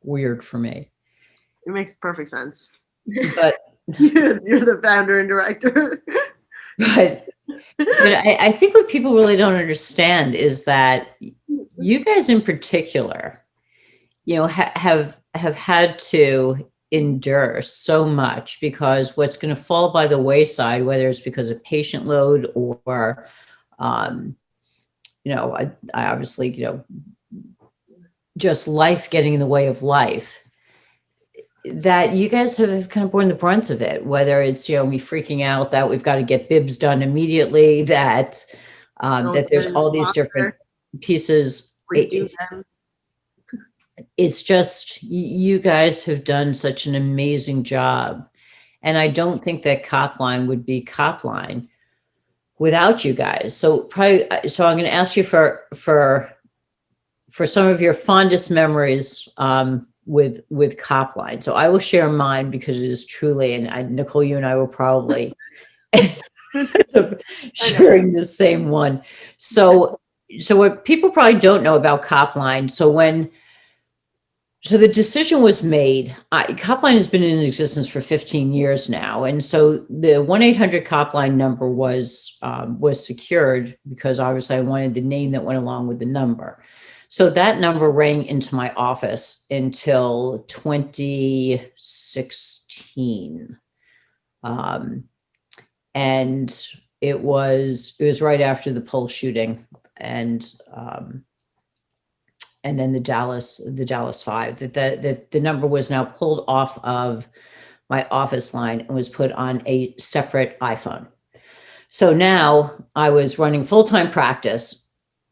weird for me. It makes perfect sense. But you're the founder and director. but I think what people really don't understand is that you guys in particular, have had to endure so much because what's going to fall by the wayside, whether it's because of patient load or, I obviously, just life getting in the way of life, that you guys have kind of borne the brunt of it, whether it's, me freaking out that we've got to get bibs done immediately, that there's all these different pieces. It's just, you guys have done such an amazing job. And I don't think that CopLine would be CopLine without you guys. So I'm going to ask you for some of your fondest memories with CopLine. So I will share mine because it is truly, and Nicole, you and I will probably sharing the same one. So what people probably don't know about CopLine. So the decision was made. CopLine has been in existence for 15 years now. And so the 1-800-CopLine number was secured because obviously I wanted the name that went along with the number. So that number rang into my office until 2016. And it was right after the Pulse shooting and then the Dallas 5, that the number was now pulled off of my office line and was put on a separate iPhone. So now I was running full-time practice,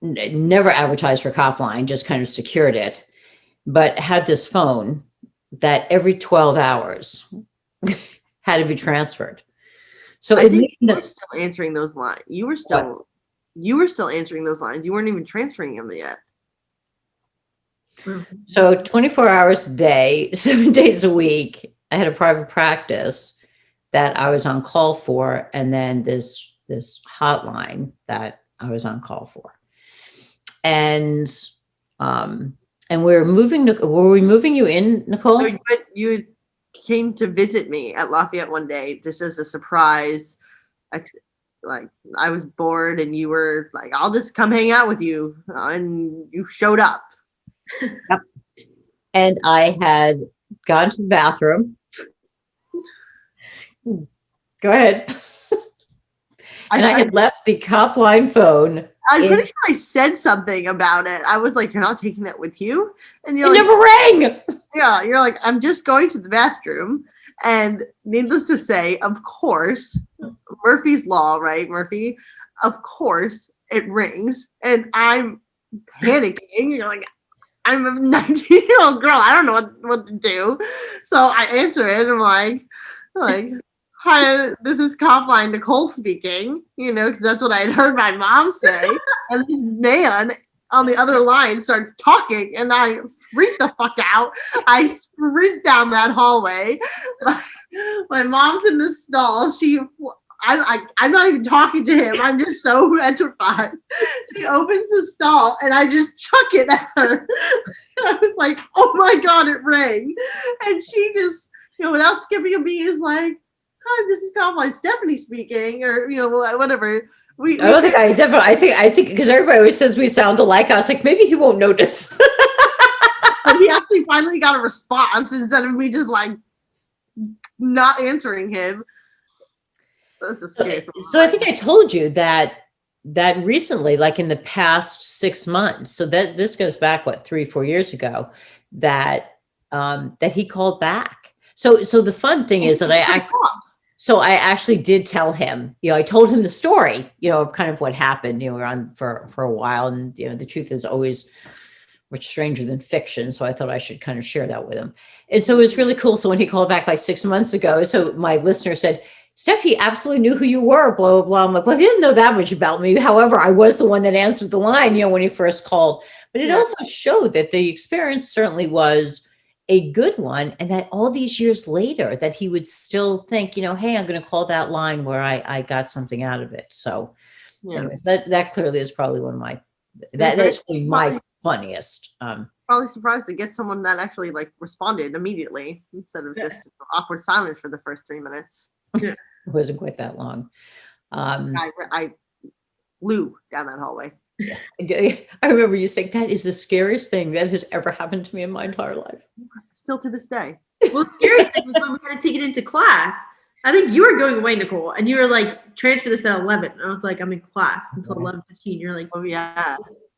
never advertised for CopLine, just kind of secured it, but had this phone that every 12 hours had to be transferred. So I think you were still answering those lines. You were still answering those lines. You weren't even transferring them yet. So 24 hours a day, 7 days a week, I had a private practice that I was on call for, and then this hotline that I was on call for. And were we moving you in, Nicole? So you came to visit me at Lafayette one day just as a surprise. I was bored and you were like, I'll just come hang out with you. And you showed up. Yep. And I had gone to the bathroom. Go ahead. And I had left the CopLine phone. I'm pretty sure I said something about it. I was like, "You're not taking that with you," and you're It like, never rang. "Yeah." You're like, "I'm just going to the bathroom," and needless to say, of course, Murphy's Law, right, Murphy? Of course, it rings, and I'm panicking. You're like, I'm a 19-year-old girl. I don't know what to do. So I answer it. And I'm like, hi, this is CopLine Nicole speaking, because that's what I had heard my mom say. And this man on the other line starts talking, and I freak the fuck out. I sprint down that hallway. My mom's in the stall. I'm not even talking to him. I'm just so petrified. She opens the stall, and I just chuck it at her. I was like, "Oh my God, it rang!" And she just, without skipping a beat, is like, "Hi, this is CopLine Stephanie speaking," or whatever. I think because everybody always says we sound alike. I was like, maybe he won't notice. But he actually finally got a response instead of me just like not answering him. So I think I told you that recently, like in the past 6 months, so that this goes back, 3-4 years ago, that he called back. So the fun thing is that I actually did tell him, I told him the story, of kind of what happened. We were on for a while, and the truth is always much stranger than fiction. So I thought I should kind of share that with him. And so it was really cool. So when he called back like 6 months ago, so my listener said, "Steph, he absolutely knew who you were, blah, blah, blah." I'm like, well, he didn't know that much about me. However, I was the one that answered the line, when he first called. But it also showed that the experience certainly was a good one. And that all these years later, that he would still think, hey, I'm going to call that line where I got something out of it. So anyways, that clearly is probably one of my, that's probably my funniest. Probably surprised to get someone that actually like responded immediately instead of just awkward silence for the first 3 minutes. It wasn't quite that long. I flew down that hallway. I remember you saying that is the scariest thing that has ever happened to me in my entire life. Still to this day. Well, the scariest thing was when we had to take it into class. I think you were going away, Nicole, and you were like, "Transfer this at 11." And I was like, "I'm in class until 11:15." You're like, "Oh yeah."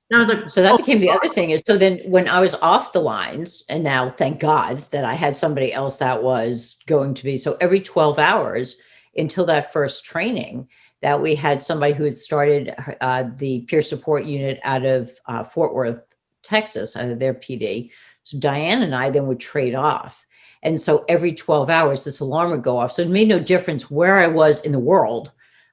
And I was like, so that became the other thing is, so then when I was off the lines, and now thank God that I had somebody else that was going to be, so every 12 hours until that first training, that we had somebody who had started the peer support unit out of Fort Worth, Texas, their PD. So Diane and I then would trade off. And so every 12 hours, this alarm would go off. So it made no difference where I was in the world.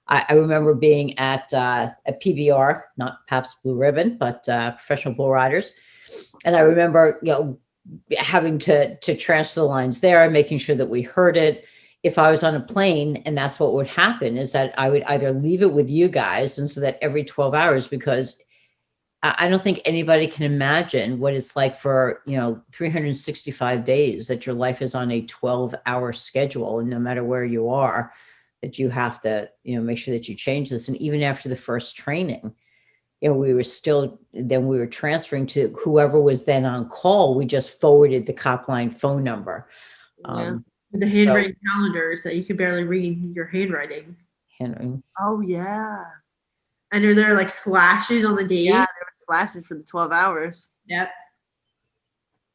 I remember being at PBR, not Pabst Blue Ribbon, but Professional Bull Riders. And I remember, having to transfer the lines there and making sure that we heard it. If I was on a plane, and that's what would happen, is that I would either leave it with you guys, and so that every 12 hours, because I don't think anybody can imagine what it's like for, 365 days that your life is on a 12-hour schedule. And no matter where you are, that you have to, make sure that you change this. And even after the first training, we were transferring to whoever was then on call. We just forwarded the CopLine phone number. The handwritten calendars that you could barely read your handwriting. Oh yeah. And are there like slashes on the date? Yeah, there were slashes for the 12 hours. Yep.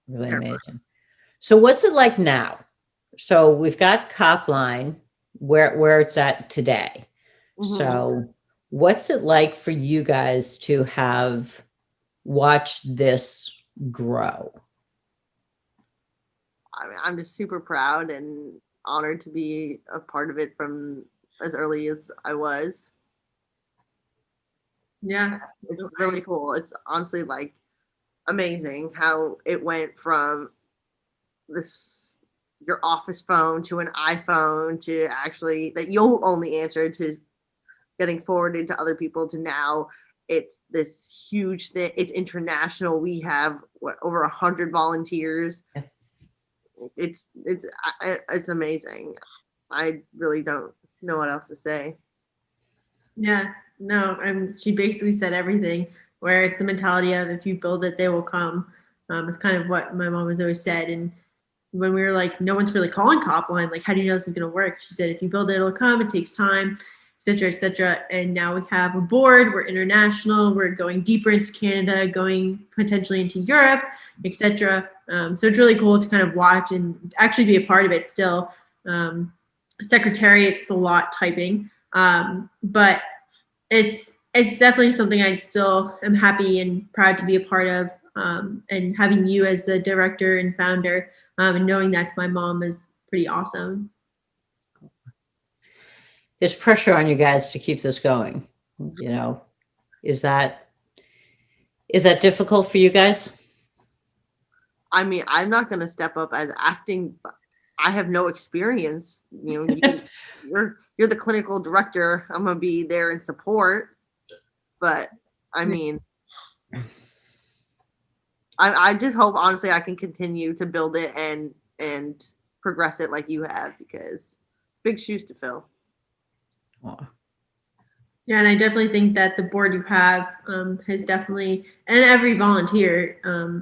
Really amazing. So what's it like now? So we've got CopLine where it's at today. Mm-hmm. So what's it like for you guys to have watched this grow? I'm just super proud and honored to be a part of it from as early as I was. Yeah. It's really cool. It's honestly like amazing how it went from your office phone to an iPhone to actually that you'll only answer to getting forwarded to other people to now it's this huge thing. It's international. We have over 100 volunteers. Yeah. It's amazing. I really don't know what else to say. Yeah, no, she basically said everything, where it's the mentality of if you build it, they will come. It's kind of what my mom has always said. And when we were like, no one's really calling CopLine, like, how do you know this is going to work? She said, if you build it, it'll come. It takes time. cetera, et cetera. And now we have a board, we're international, we're going deeper into Canada, going potentially into Europe, et cetera. So it's really cool to kind of watch and actually be a part of it still. Secretariat's a lot typing, but it's definitely something I still am happy and proud to be a part of. And having you as the director and founder, and knowing that's my mom is pretty awesome. There's pressure on you guys to keep this going. You know, is that difficult for you guys? I mean, I'm not going to step up as acting. I have no experience. You know, you're the clinical director. I'm going to be there in support. But I mean, I just hope, honestly, I can continue to build it and progress it like you have, because it's big shoes to fill. Yeah, and I definitely think that the board you have has definitely, and every volunteer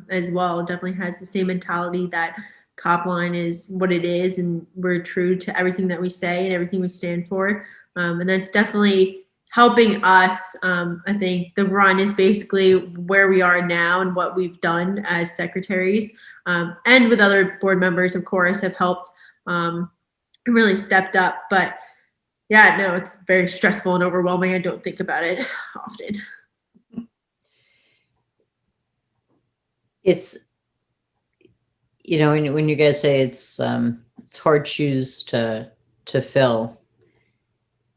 as well, definitely has the same mentality that CopLine is what it is, and we're true to everything that we say and everything we stand for. And that's definitely helping us. I think the run is basically where we are now and what we've done as secretaries, and with other board members, of course, have helped and really stepped up. But yeah, no, it's very stressful and overwhelming. I don't think about it often. It's, you know, when you guys say it's hard shoes to fill,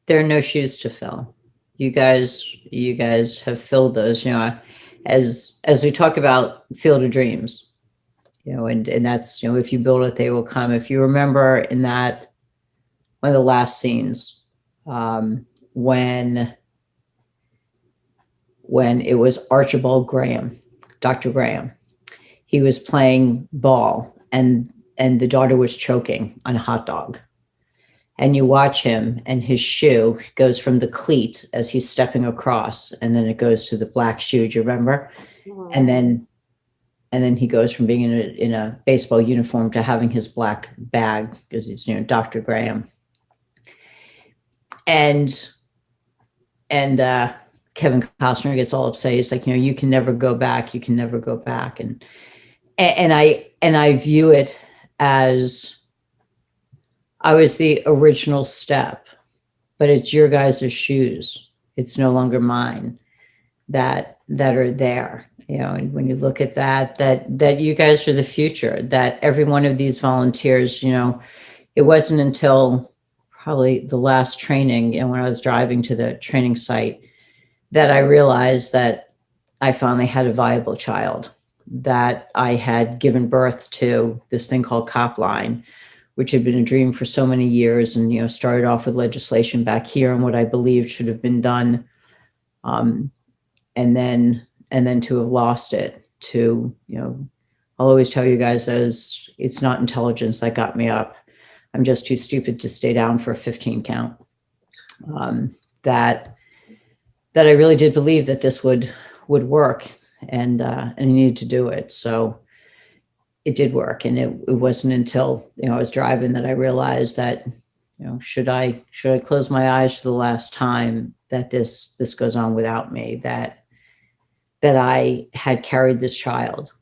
there are no shoes to fill. You guys have filled those, you know, as we talk about Field of Dreams, you know, and that's, you know, if you build it, they will come. If you remember in that, one of the last scenes, when it was Archibald Graham, Dr. Graham, he was playing ball and the daughter was choking on a hot dog. And you watch him and his shoe goes from the cleat as he's stepping across, and then it goes to the black shoe. Do you remember? Mm-hmm. And then he goes from being in a baseball uniform to having his black bag, because he's, you know, Dr. Graham. And Kevin Costner gets all upset. He's like, you know, you can never go back. You can never go back. And I view it as, I was the original step, but it's your guys' shoes. It's no longer mine that are there. You know, and when you look at that you guys are the future, that every one of these volunteers, you know, it wasn't until probably the last training, and when I was driving to the training site, that I realized that I finally had a viable child, that I had given birth to this thing called CopLine, which had been a dream for so many years, and, you know, started off with legislation back here and what I believed should have been done. And then to have lost it, to, you know, I'll always tell you guys, as it's not intelligence that got me up. I'm just too stupid to stay down for a 15 count. That I really did believe that this would work, and I needed to do it. So it did work. And it wasn't until, you know, I was driving that I realized that, you know, should I close my eyes for the last time, that this goes on without me, that I had carried this child,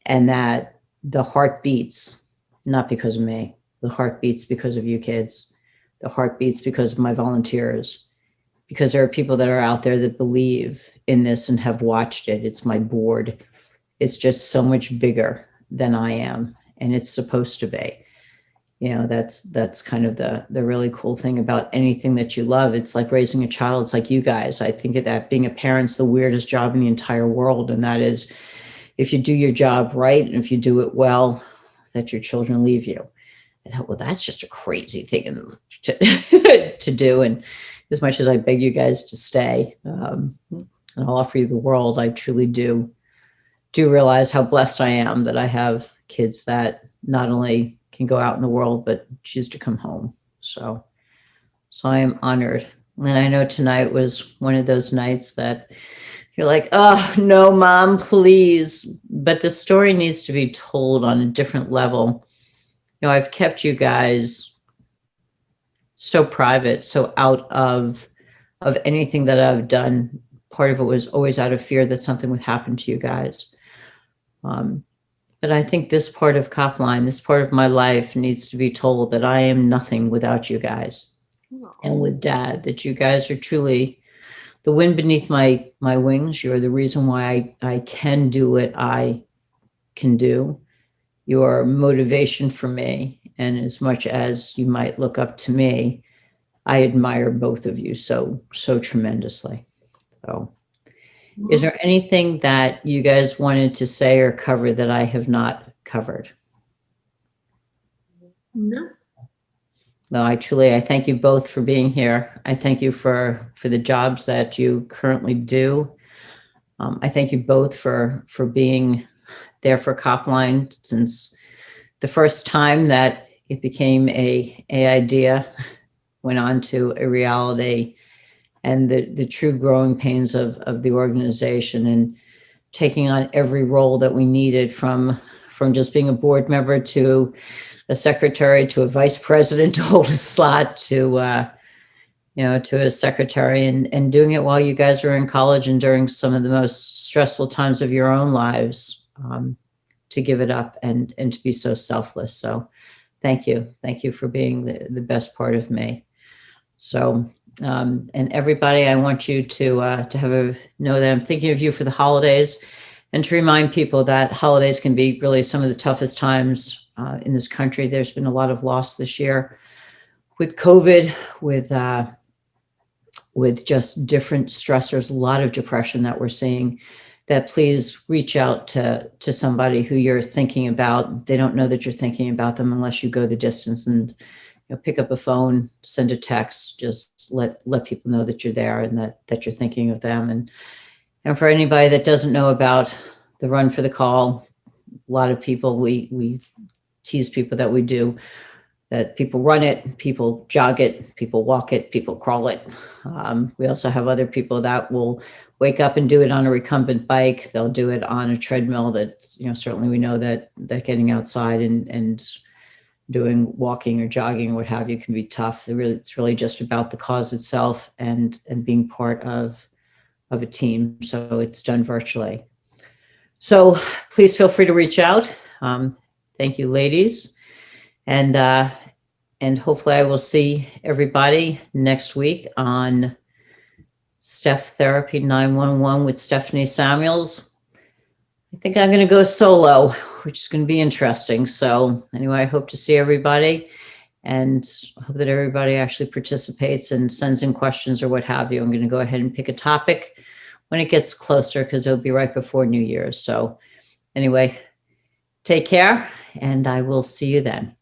and that the heart beats, not because of me. The heart beats because of you kids. The heart beats because of my volunteers, because there are people that are out there that believe in this and have watched it. It's my board. It's just so much bigger than I am, and it's supposed to be. You know, that's kind of the really cool thing about anything that you love. It's like raising a child. It's like you guys. I think of that, being a parent's the weirdest job in the entire world, and that is, if you do your job right and if you do it well, that your children leave you. I thought, well, that's just a crazy thing to do. And as much as I beg you guys to stay, and I'll offer you the world, I truly do realize how blessed I am that I have kids that not only can go out in the world, but choose to come home. So I am honored. And I know tonight was one of those nights that you're like, oh, no, Mom, please. But the story needs to be told on a different level. You know, I've kept you guys so private, so out of anything that I've done. Part of it was always out of fear that something would happen to you guys. But I think this part of CopLine, this part of my life needs to be told that I am nothing without you guys. And with Dad, that you guys are truly the wind beneath my wings. You're the reason why I can do what I can do. Your motivation for me. And as much as you might look up to me, I admire both of you so tremendously. So is there anything that you guys wanted to say or cover that I have not covered? No. No, I thank you both for being here. I thank you for the jobs that you currently do. I thank you both for being there for CopLine since the first time that it became a idea, went on to a reality, and the true growing pains of the organization, and taking on every role that we needed from just being a board member to a secretary to a vice president to hold a slot to to a secretary, and doing it while you guys were in college and during some of the most stressful times of your own lives, to give it up and to be so selfless. So thank you for being the best part of me. So and everybody, I want you to know that I'm thinking of you for the holidays, and to remind people that holidays can be really some of the toughest times in this country. There's been a lot of loss this year with COVID, with just different stressors, a lot of depression that we're seeing. That please reach out to somebody who you're thinking about. They don't know that you're thinking about them unless you go the distance and pick up a phone, send a text, just let people know that you're there and that you're thinking of them. And for anybody that doesn't know about the Run for the Call, a lot of people, we tease people that we do, that people run it, people jog it, people walk it, people crawl it. We also have other people that will wake up and do it on a recumbent bike. They'll do it on a treadmill. That certainly we know that getting outside and doing walking or jogging or what have you can be tough. It's really just about the cause itself and being part of a team. So it's done virtually. So please feel free to reach out. Thank you, ladies. And hopefully I will see everybody next week on StephTherapy911 with Stephanie Samuels. I think I'm going to go solo, which is going to be interesting. So anyway, I hope to see everybody, and hope that everybody actually participates and sends in questions or what have you. I'm going to go ahead and pick a topic when it gets closer, because it'll be right before New Year's. So anyway, take care, and I will see you then.